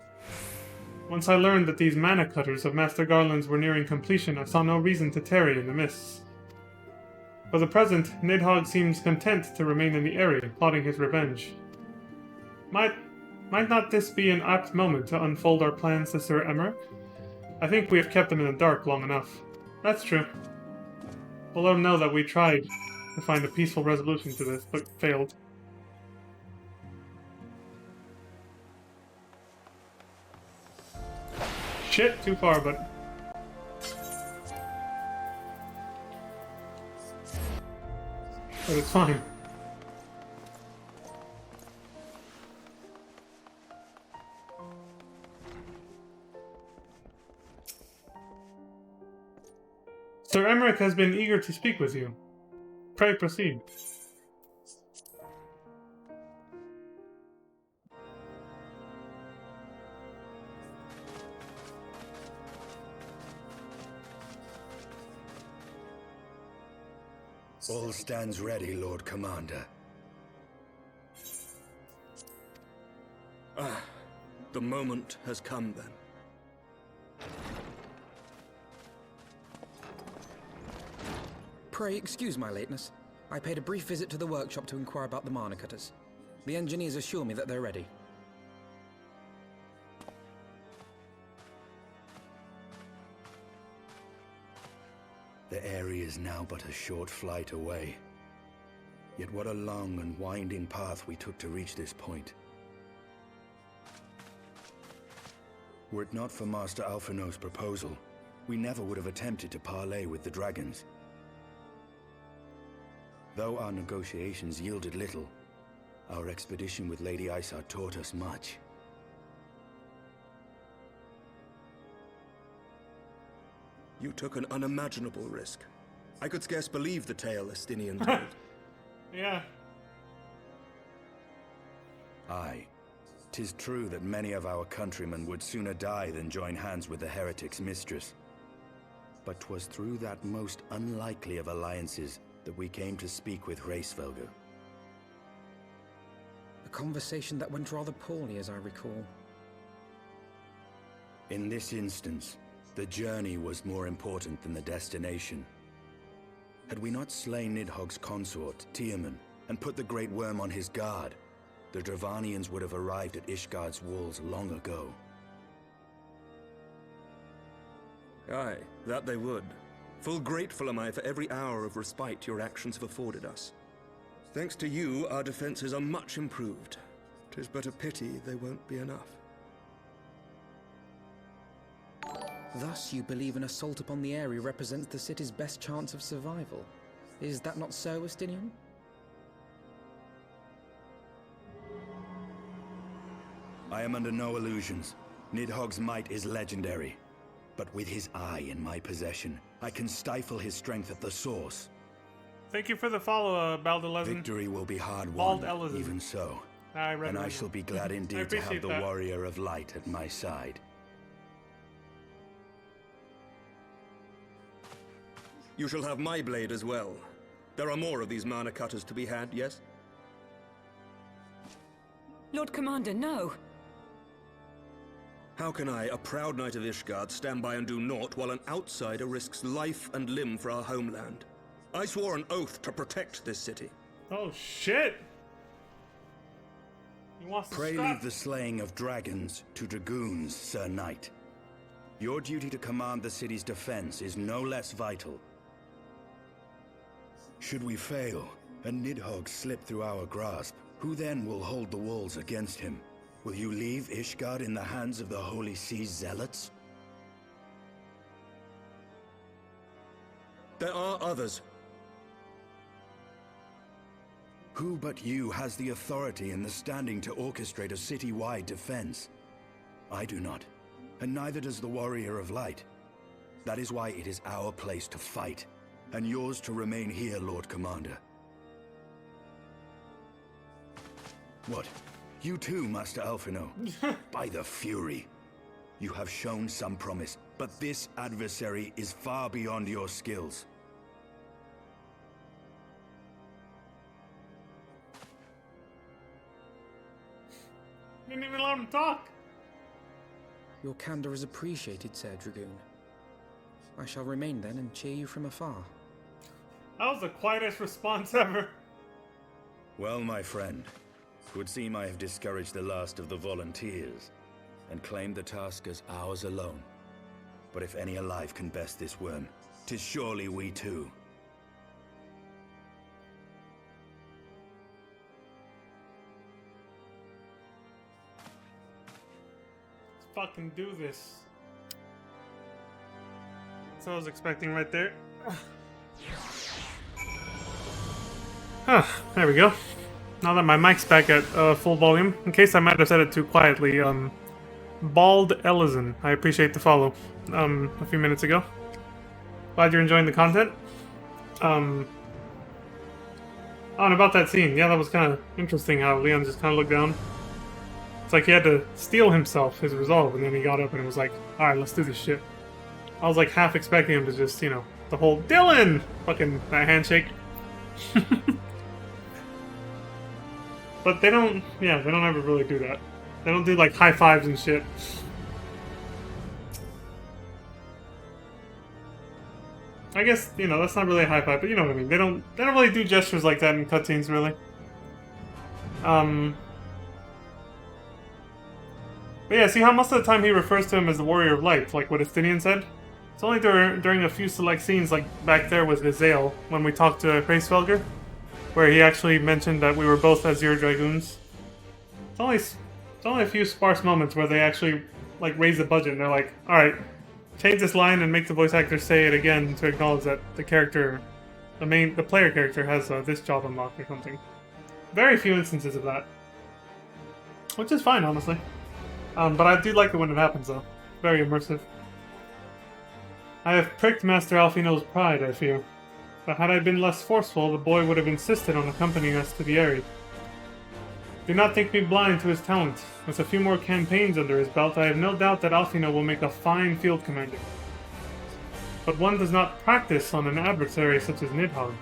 Once I learned that these mana cutters of Master Garland's were nearing completion, I saw no reason to tarry in the mists. For the present, Nidhogg seems content to remain in the area, plotting his revenge. Might not this be an apt moment to unfold our plans to Sir Emmerich? I think we have kept him in the dark long enough. That's true. We'll let him know that we tried to find a peaceful resolution to this, but failed. Shit, too far, but it's fine. Sir Emmerich has been eager to speak with you. Pray proceed. All stands ready, Lord Commander. Ah, the moment has come then. Pray excuse my lateness. I paid a brief visit to the workshop to inquire about the mana cutters. The engineers assure me that they're ready. The area is now but a short flight away. Yet what a long and winding path we took to reach this point. Were it not for Master Alphino's proposal, we never would have attempted to parley with the dragons. Though our negotiations yielded little, our expedition with Lady Isar taught us much. You took an unimaginable risk. I could scarce believe the tale Estinian told. Yeah. Aye. 'Tis true that many of our countrymen would sooner die than join hands with the heretic's mistress. But 'twas through that most unlikely of alliances that we came to speak with Hraesvelgr. A conversation that went rather poorly, as I recall. In this instance, the journey was more important than the destination. Had we not slain Nidhogg's consort, Tiamat, and put the Great Worm on his guard, the Dravanians would have arrived at Ishgard's walls long ago. Aye, that they would. Full grateful am I for every hour of respite your actions have afforded us. Thanks to you, our defenses are much improved. 'Tis but a pity they won't be enough. Thus, you believe an assault upon the area represents the city's best chance of survival. Is that not so, Estinian? I am under no illusions. Nidhogg's might is legendary. But with his eye in my possession, I can stifle his strength at the source. Thank you for the follow, Baldelezen. Victory will be hard won, even so. And I shall be glad indeed to have the warrior of light at my side. You shall have my blade as well. There are more of these mana cutters to be had, yes? Lord Commander, no. How can I, a proud knight of Ishgard, stand by and do naught while an outsider risks life and limb for our homeland? I swore an oath to protect this city. Oh shit! He wants to Pray scrap. leave the slaying of dragons to dragoons, Sir Knight. Your duty to command the city's defense is no less vital. Should we fail, and Nidhogg slip through our grasp, who then will hold the walls against him? Will you leave Ishgard in the hands of the Holy Sea's zealots? There are others. Who but you has the authority and the standing to orchestrate a city-wide defense? I do not, and neither does the Warrior of Light. That is why it is our place to fight, and yours to remain here, Lord Commander. What? You too, Master Alphino? By the Fury. You have shown some promise, but this adversary is far beyond your skills. Didn't even let him talk. Your candor is appreciated, Sir Dragoon. I shall remain then and cheer you from afar. That was the quietest response ever. Well, my friend, it would seem I have discouraged the last of the volunteers, and claimed the task as ours alone. But if any alive can best this worm, 'tis surely we too. Let's fucking do this. That's what I was expecting right there. There we go. Now that my mic's back at full volume, in case I might have said it too quietly, Bald Ellison, I appreciate the follow, a few minutes ago. Glad you're enjoying the content. Oh, and about that scene, yeah, that was kind of interesting how Leon just kind of looked down. It's like he had to steel himself, his resolve, and then he got up and it was like, alright, let's do this shit. I was like half expecting him to just, you know, the whole Dylan! Fucking that handshake. But they don't, yeah, they don't ever really do that. They don't do like high fives and shit. I guess, you know, that's not really a high five, but you know what I mean. They don't really do gestures like that in cutscenes, really. But yeah, see how most of the time he refers to him as the Warrior of Light, like what Estinian said? It's only during a few select scenes, like back there with Vizael, when we talked to Hraesvelgr, where he actually mentioned that we were both Azure Dragoons. It's only a few sparse moments where they actually like raise the budget and they're like, alright, change this line and make the voice actor say it again to acknowledge that the character, the player character has this job unlocked or something. Very few instances of that. Which is fine, honestly. But I do like it when it happens, though. Very immersive. I have pricked Master Alphino's pride, I fear. But had I been less forceful, the boy would have insisted on accompanying us to the Eyrie. Do not think me blind to his talent. With a few more campaigns under his belt, I have no doubt that Alphino will make a fine field commander. But one does not practice on an adversary such as Nidhogg.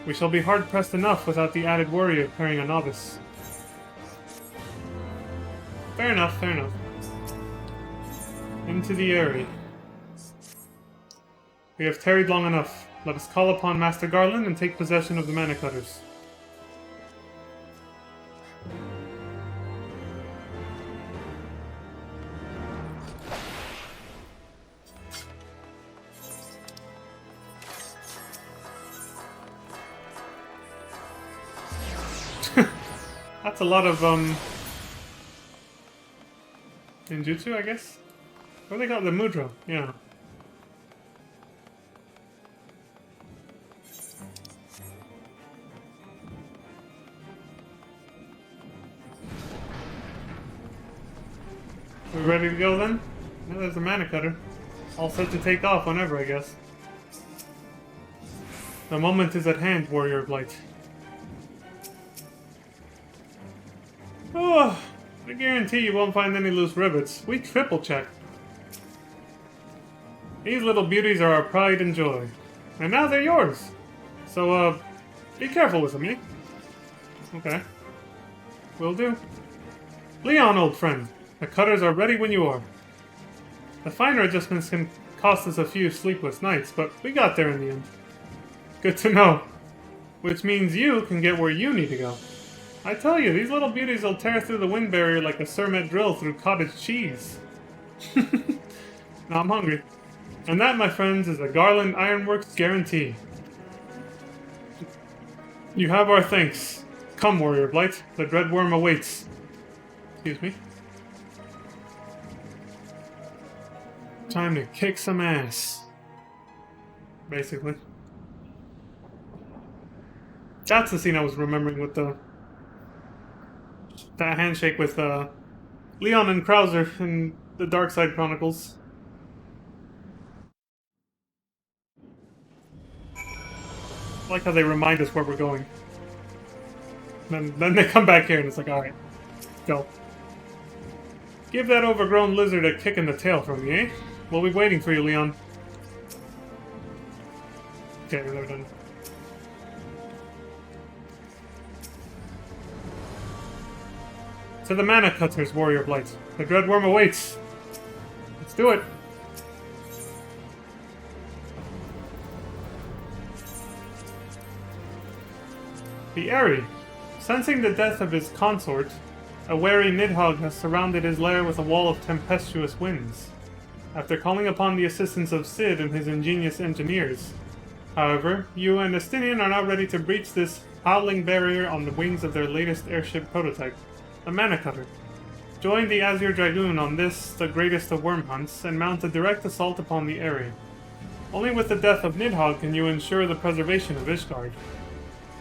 We shall be hard-pressed enough without the added worry of pairing a novice. Fair enough, fair enough. Into the Eyrie. We have tarried long enough. Let us call upon Master Garland and take possession of the Mana Cutters. That's a lot of, ninjutsu, I guess? What do they call it? The mudra, yeah. We ready to go then? Yeah, there's the Mana Cutter. All set to take off whenever, I guess. The moment is at hand, Warrior of Light. Oh, I guarantee you won't find any loose rivets. We triple check. These little beauties are our pride and joy. And now they're yours. So, be careful with them, eh? Okay. Will do. Leon, old friend. The cutters are ready when you are. The finer adjustments can cost us a few sleepless nights, but we got there in the end. Good to know. Which means you can get where you need to go. I tell you, these little beauties will tear through the wind barrier like a Cermet drill through cottage cheese. Now I'm hungry. And that, my friends, is a Garland Ironworks guarantee. You have our thanks. Come, Warrior Blight. The Dreadworm awaits. Excuse me. Time to kick some ass. Basically. That's the scene I was remembering with that handshake with Leon and Krauser in the Dark Side Chronicles. I like how they remind us where we're going. Then they come back here and it's like, alright, go. Give that overgrown lizard a kick in the tail from me, eh? We'll be waiting for you, Leon. Okay, they're done. To the Mana Cutters, Warrior Blight. The Dreadworm awaits. Let's do it. The Aerie. Sensing the death of his consort, a wary Nidhogg has surrounded his lair with a wall of tempestuous winds. After calling upon the assistance of Sid and his ingenious engineers. However, you and Estinian are not ready to breach this howling barrier on the wings of their latest airship prototype, the Mana Cutter. Join the Azure Dragoon on this, the greatest of worm hunts, and mount a direct assault upon the Aerie. Only with the death of Nidhogg can you ensure the preservation of Ishgard,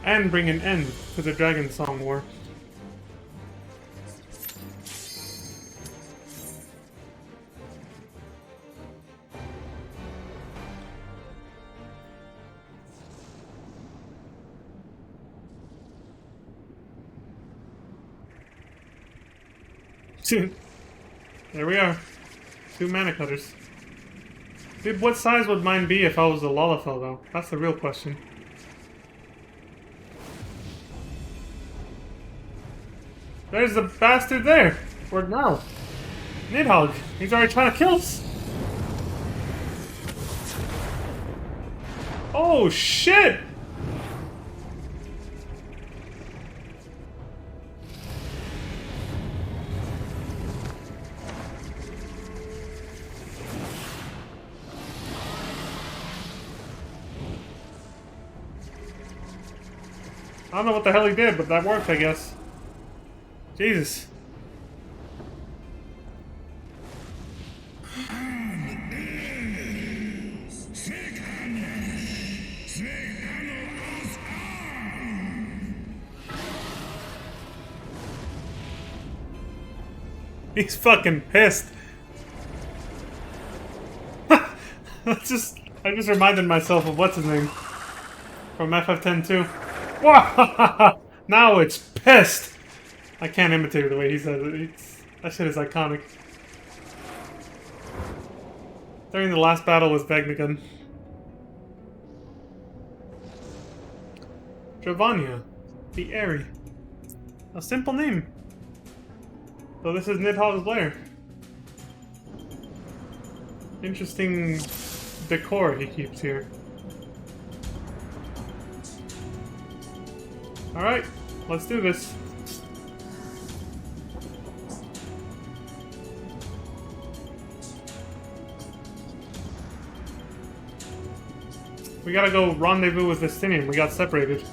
and bring an end to the Dragon Song War. There we are. 2 Mana Cutters. Dude, what size would mine be if I was a Lalafell, though? That's the real question. There's the bastard there! Where now? Nidhogg! He's already trying to kill us! Oh, shit! I don't know what the hell he did, but that worked, I guess. Jesus. He's fucking pissed. I just reminded myself of what's his name from FF10 2. Now it's pissed. I can't imitate the way he says it. That shit is iconic. During the last battle with Vegnagun. Dravania, the Aerie. A simple name. So this is Nidhogg's lair. Interesting decor he keeps here. Alright, let's do this. We gotta go rendezvous with Estinian. We got separated.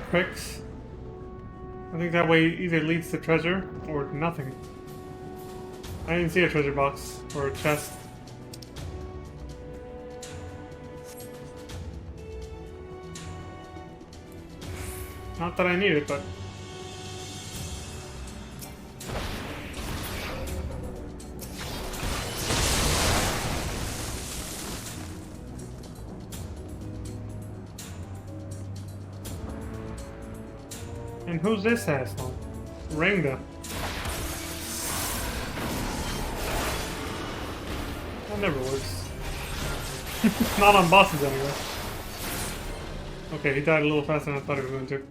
Pricks. I think that way either leads to treasure or nothing. I didn't see a treasure box or a chest. Not that I need it, but... And who's this asshole? Renga. That never works. Not on bosses anyway. Okay, he died a little faster than I thought he was going to.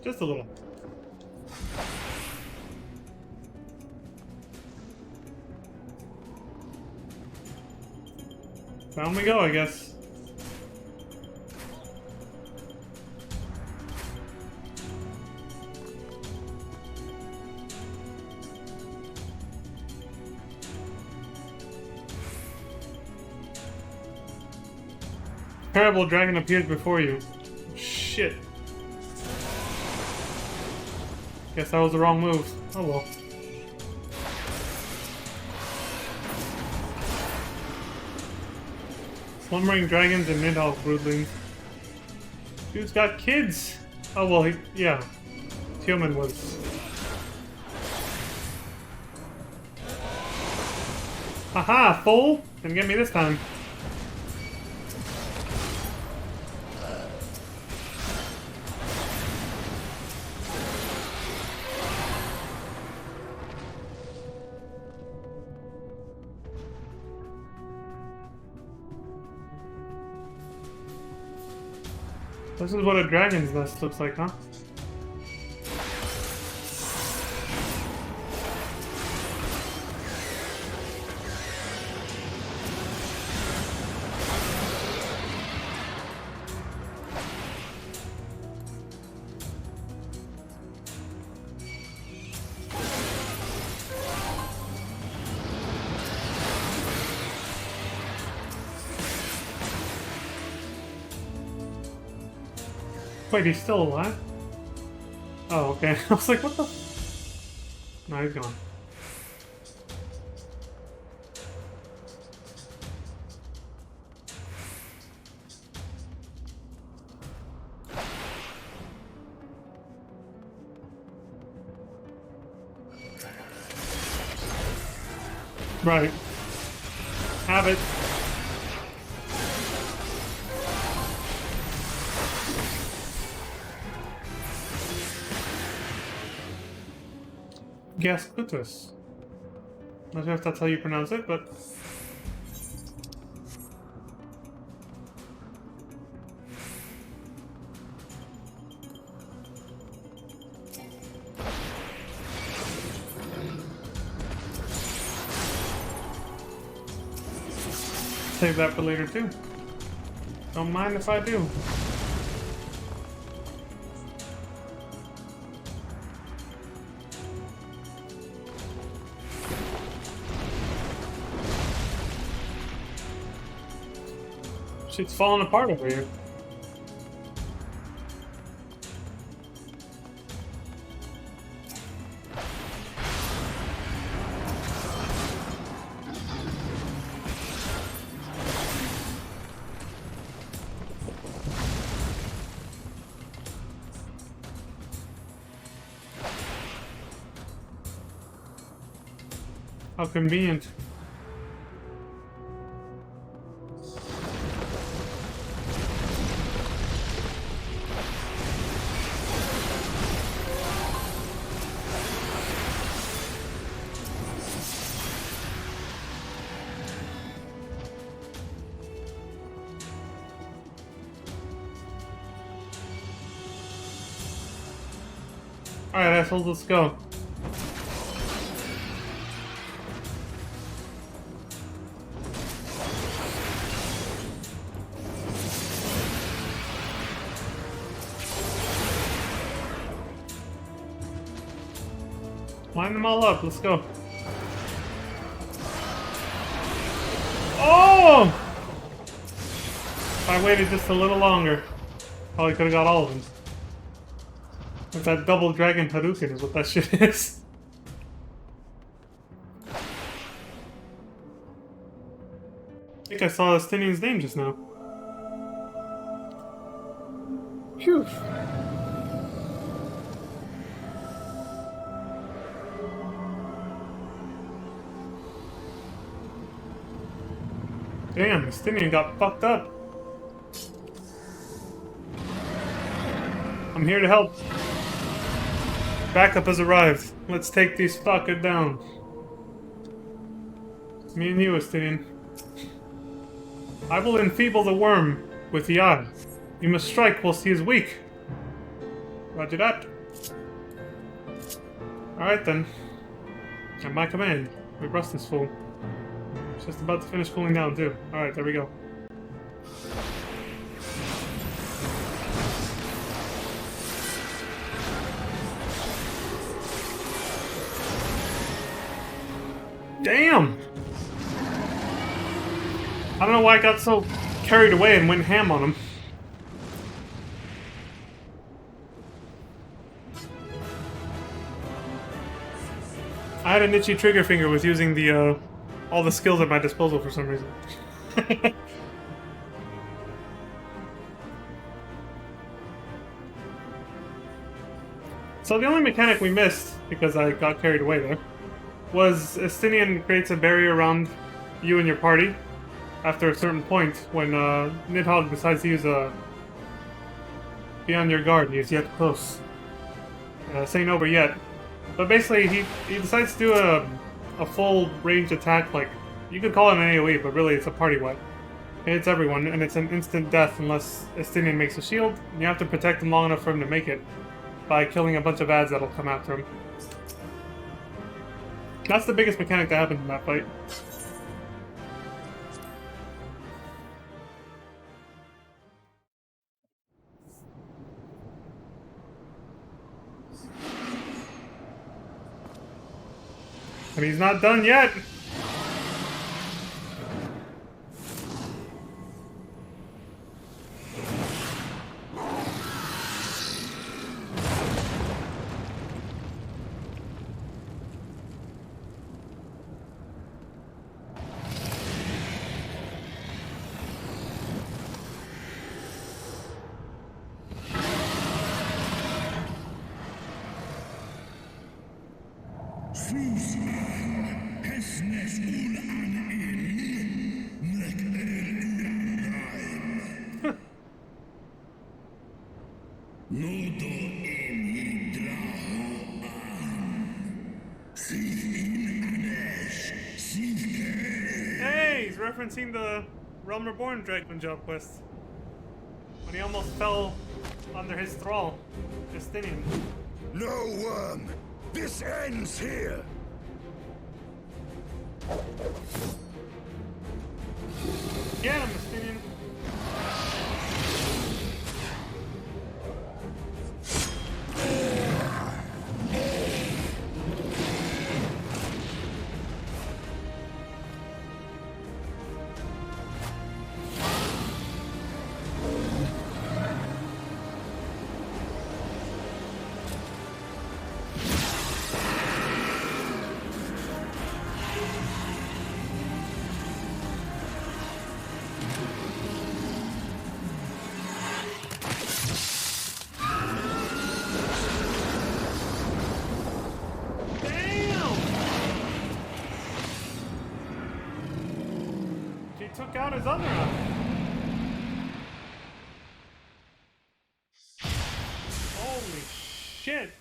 Just a little. Down we go, I guess. Terrible dragon appears before you. Shit. Guess that was the wrong move. Oh well. Slumbering dragons and mid-elf broodlings. Dude's got kids! Oh well, yeah. Human was... Haha, fool! Didn't get me this time. This is what a dragon's nest looks like, huh? Wait, he's still alive? Oh, okay. I was like, what the? No, he's gone. Right. Have it. Gascutus. Not sure if that's how you pronounce it, but... Save that for later too. Don't mind if I do. Shit's falling apart over here. How convenient. Alright, assholes, let's go. Line them all up, let's go. Oh! If I waited just a little longer, probably could have got all of them. Like that double dragon Hadouken is what that shit is. think I saw Estinian's name just now. Phew. Damn, Estinian got fucked up. I'm here to help. Backup has arrived. Let's take these fuckers down. Me and you, Estinian. I will enfeeble the worm with the eye. You must strike whilst he is weak. Roger that. Alright then. At my command, we rust this fool. Just about to finish cooling down too. Alright, there we go. Damn! I don't know why I got so carried away and went ham on him. I had an itchy trigger finger with using the, all the skills at my disposal for some reason. So the only mechanic we missed, because I got carried away there, was Estinian creates a barrier around you and your party after a certain point when Nidhogg decides to use a be on your guard. He is yet close. This ain't over yet. But basically, he decides to do a full range attack, like, you could call it an AoE, but really it's a party wipe. It hits everyone, and it's an instant death unless Estinian makes a shield, and you have to protect him long enough for him to make it by killing a bunch of ads that'll come after him. That's the biggest mechanic that happens in that fight. And he's not done yet! Hey, he's referencing the Realm Reborn Dragon job quest. When he almost fell under his thrall, Justinian. No worm! This ends here! Get him, Justinian! Took out his other eye. Holy shit.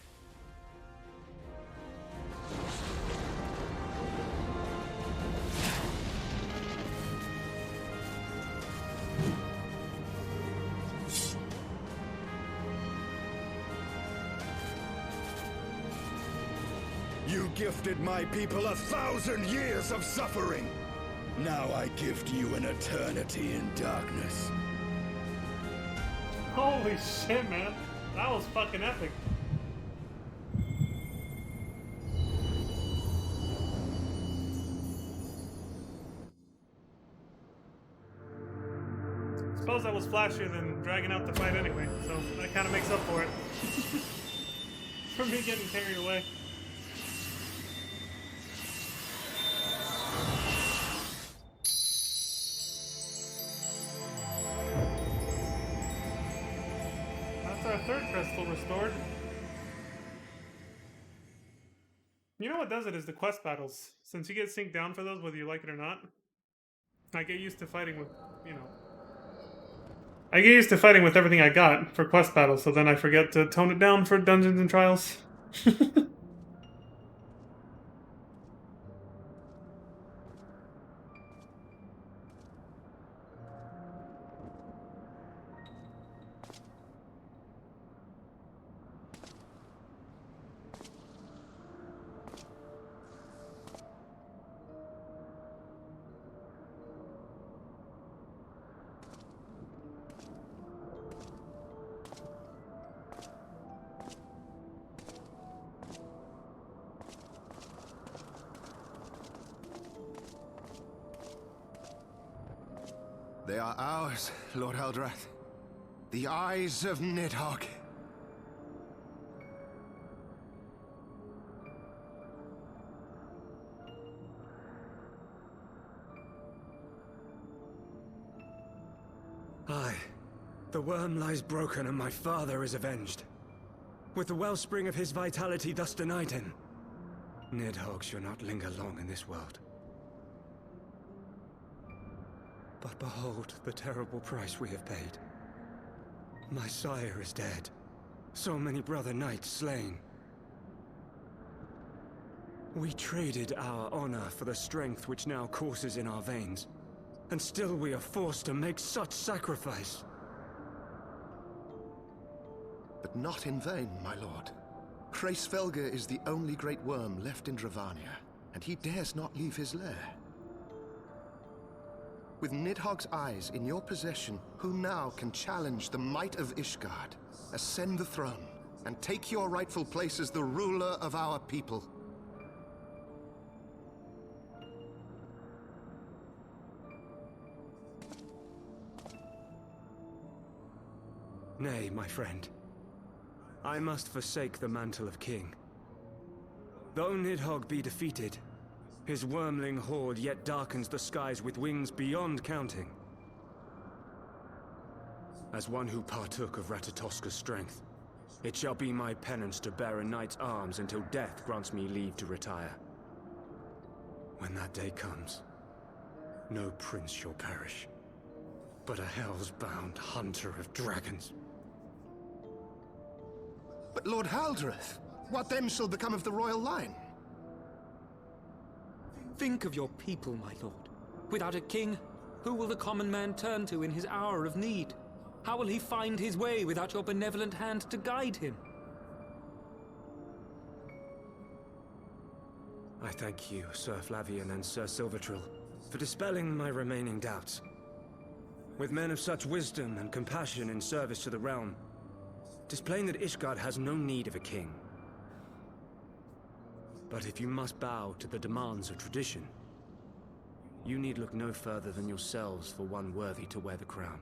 You gifted my people 1,000 years of suffering. Now I gift you an eternity in darkness. Holy shit, man. That was fucking epic. Suppose that was flashier than dragging out the fight anyway, so that kind of makes up for it. For me getting carried away. our third crystal restored. You know what does it is the quest battles. Since you get synced down for those, whether you like it or not. I get used to fighting with, I get used to fighting with everything I got for quest battles, so then I forget to tone it down for dungeons and trials. They are ours, Lord Eldrath. The eyes of Nidhogg. Aye. The worm lies broken and my father is avenged. With the wellspring of his vitality thus denied him, Nidhogg shall not linger long in this world. But behold the terrible price we have paid. My sire is dead. So many brother knights slain. We traded our honor for the strength which now courses in our veins. And still we are forced to make such sacrifice. But not in vain, my lord. Hraesvelgr is the only great worm left in Dravania, and he dares not leave his lair. With Nidhogg's eyes in your possession, who now can challenge the might of Ishgard, ascend the throne, and take your rightful place as the ruler of our people? Nay, my friend. I must forsake the mantle of king. Though Nidhogg be defeated, his wormling horde yet darkens the skies with wings beyond counting. As one who partook of Ratatoska's strength, it shall be my penance to bear a knight's arms until death grants me leave to retire. When that day comes, no prince shall perish, but a hell's-bound hunter of dragons. But Lord Haldreth, what then shall become of the royal line? Think of your people, my lord. Without a king, who will the common man turn to in his hour of need? How will he find his way without your benevolent hand to guide him? I thank you, Sir Flavian and Sir Silvertrill, for dispelling my remaining doubts. With men of such wisdom and compassion in service to the realm, 'tis plain that Ishgard has no need of a king. But if you must bow to the demands of tradition, you need look no further than yourselves for one worthy to wear the crown.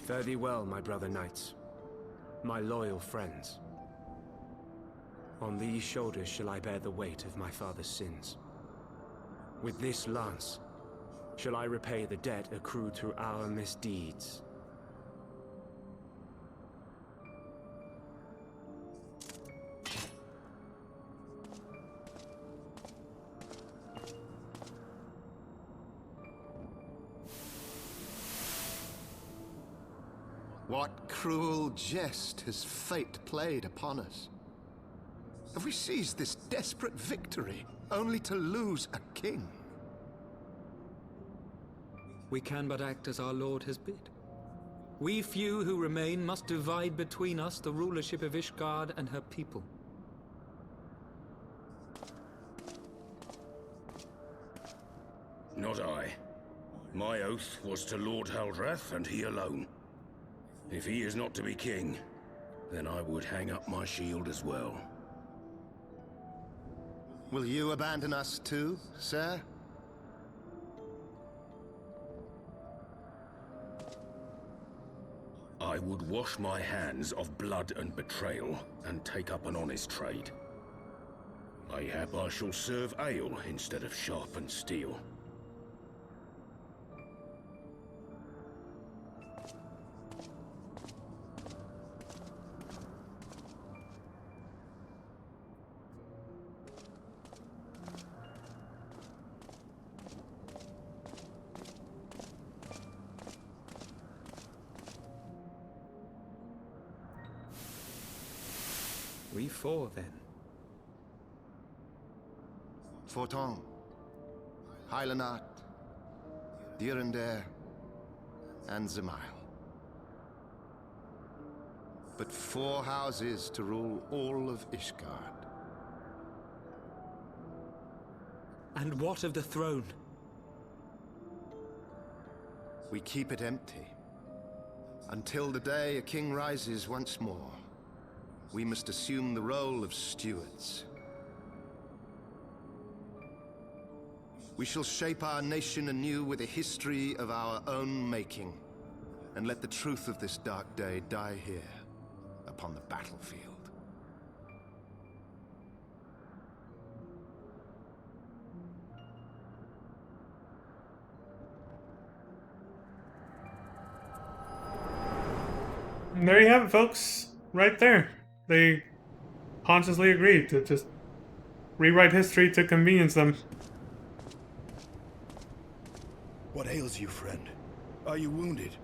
Fare thee well, my brother knights, my loyal friends. On these shoulders shall I bear the weight of my father's sins. With this lance shall I repay the debt accrued through our misdeeds. What cruel jest has fate played upon us? Have we seized this desperate victory, only to lose a king? We can but act as our lord has bid. We few who remain must divide between us the rulership of Ishgard and her people. Not I. My oath was to Lord Haldreth, and he alone. If he is not to be king, then I would hang up my shield as well. Will you abandon us too, sir? I would wash my hands of blood and betrayal and take up an honest trade. Mayhap I shall serve ale instead of sharpened steel. We four, then. Forton, Heilenat, Dirander, and Zemail. But 4 houses to rule all of Ishgard. And what of the throne? We keep it empty. Until the day a king rises once more. We must assume the role of stewards. We shall shape our nation anew with a history of our own making, and let the truth of this dark day die here, upon the battlefield. And there you have it, folks. Right there. They consciously agreed to just rewrite history to convenience them. What ails you, friend? Are you wounded?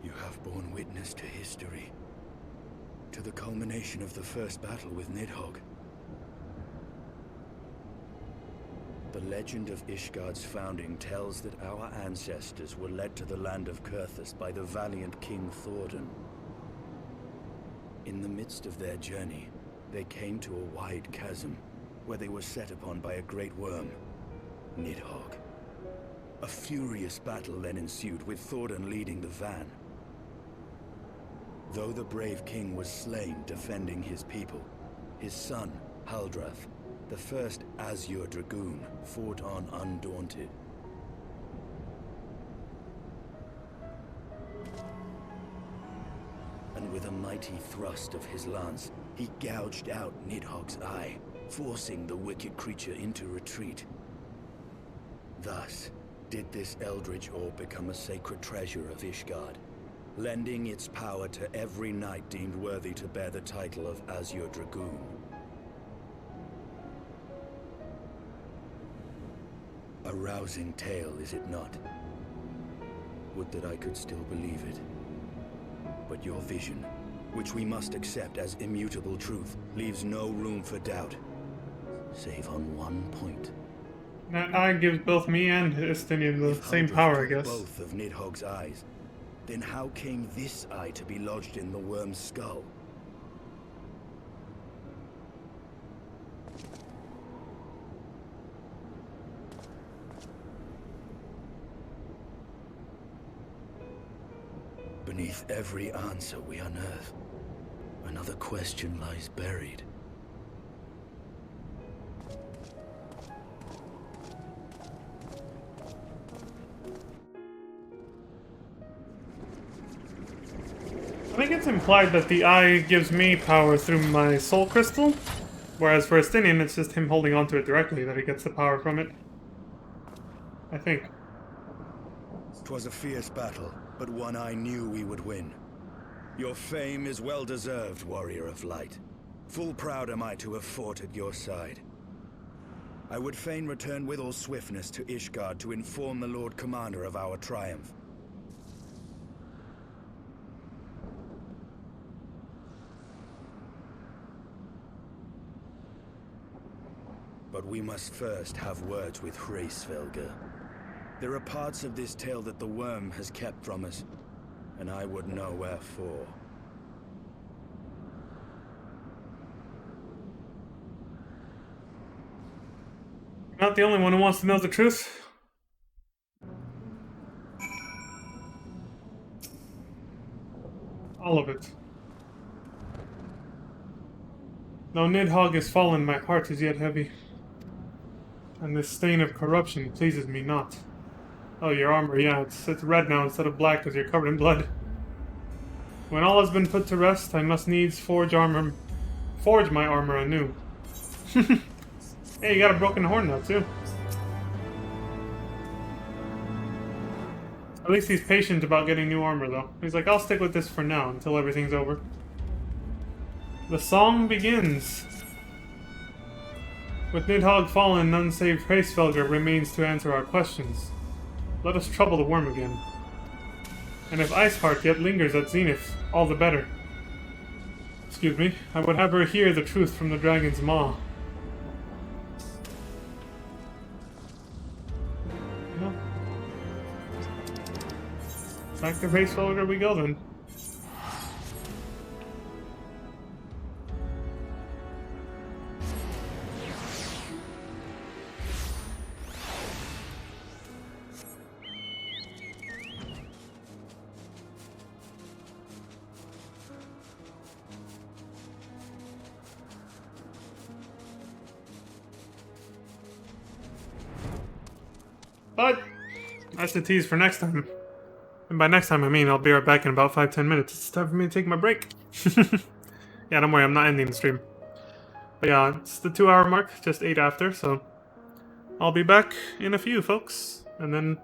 You have borne witness to history. To the culmination of the first battle with Nidhogg. The legend of Ishgard's founding tells that our ancestors were led to the land of Kurthus by the valiant King Thordan. In the midst of their journey, they came to a wide chasm, where they were set upon by a great worm, Nidhogg. A furious battle then ensued, with Thordan leading the van. Though the brave king was slain defending his people, his son, Haldrath, the first Azure Dragoon, fought on undaunted. And with a mighty thrust of his lance, he gouged out Nidhogg's eye, forcing the wicked creature into retreat. Thus, did this eldritch orb become a sacred treasure of Ishgard, lending its power to every knight deemed worthy to bear the title of Azure Dragoon. A rousing tale, is it not? Would that I could still believe it. But your vision, which we must accept as immutable truth, leaves no room for doubt. Save on one point. That eye gives both me and Estinian the same power, I guess. Both of Nidhogg's eyes. Then how came this eye to be lodged in the worm's skull? Beneath every answer we unearth, another question lies buried. I think it's implied that the eye gives me power through my soul crystal, whereas for Estinian it's just him holding onto it directly that he gets the power from it. I think. 'Twas a fierce battle, but one I knew we would win. Your fame is well deserved, warrior of light. Full proud am I to have fought at your side. I would fain return with all swiftness to Ishgard to inform the Lord Commander of our triumph. But we must first have words with Hraesvelgr. There are parts of this tale that the worm has kept from us, and I would know wherefore. Not the only one who wants to know the truth. All of it. Though Nidhogg is fallen, my heart is yet heavy. and this stain of corruption pleases me not. Oh, your armor, yeah, it's red now instead of black because you're covered in blood. When all has been put to rest, I must needs forge my armor anew. Hey, you got a broken horn now, too. At least he's patient about getting new armor, though. He's like, I'll stick with this for now, until everything's over. The song begins. With Nidhogg fallen, none save Hraesvelgr remains to answer our questions. Let us trouble the worm again. And if Iceheart yet lingers at Zenith, all the better. Excuse me, I would have her hear the truth from the dragon's maw. No. Back to Hraesvelgr we go then. But that's the tease for next time. And by next time, I mean I'll be right back in about 5-10 minutes. It's time for me to take my break. Yeah, don't worry, I'm not ending the stream. But yeah, it's the 2-hour mark, just 8 after, so I'll be back in a few, folks. And then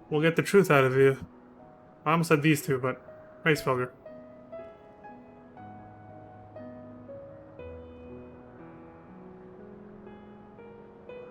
we'll get the truth out of you. I almost said these two, but Hraesvelgr.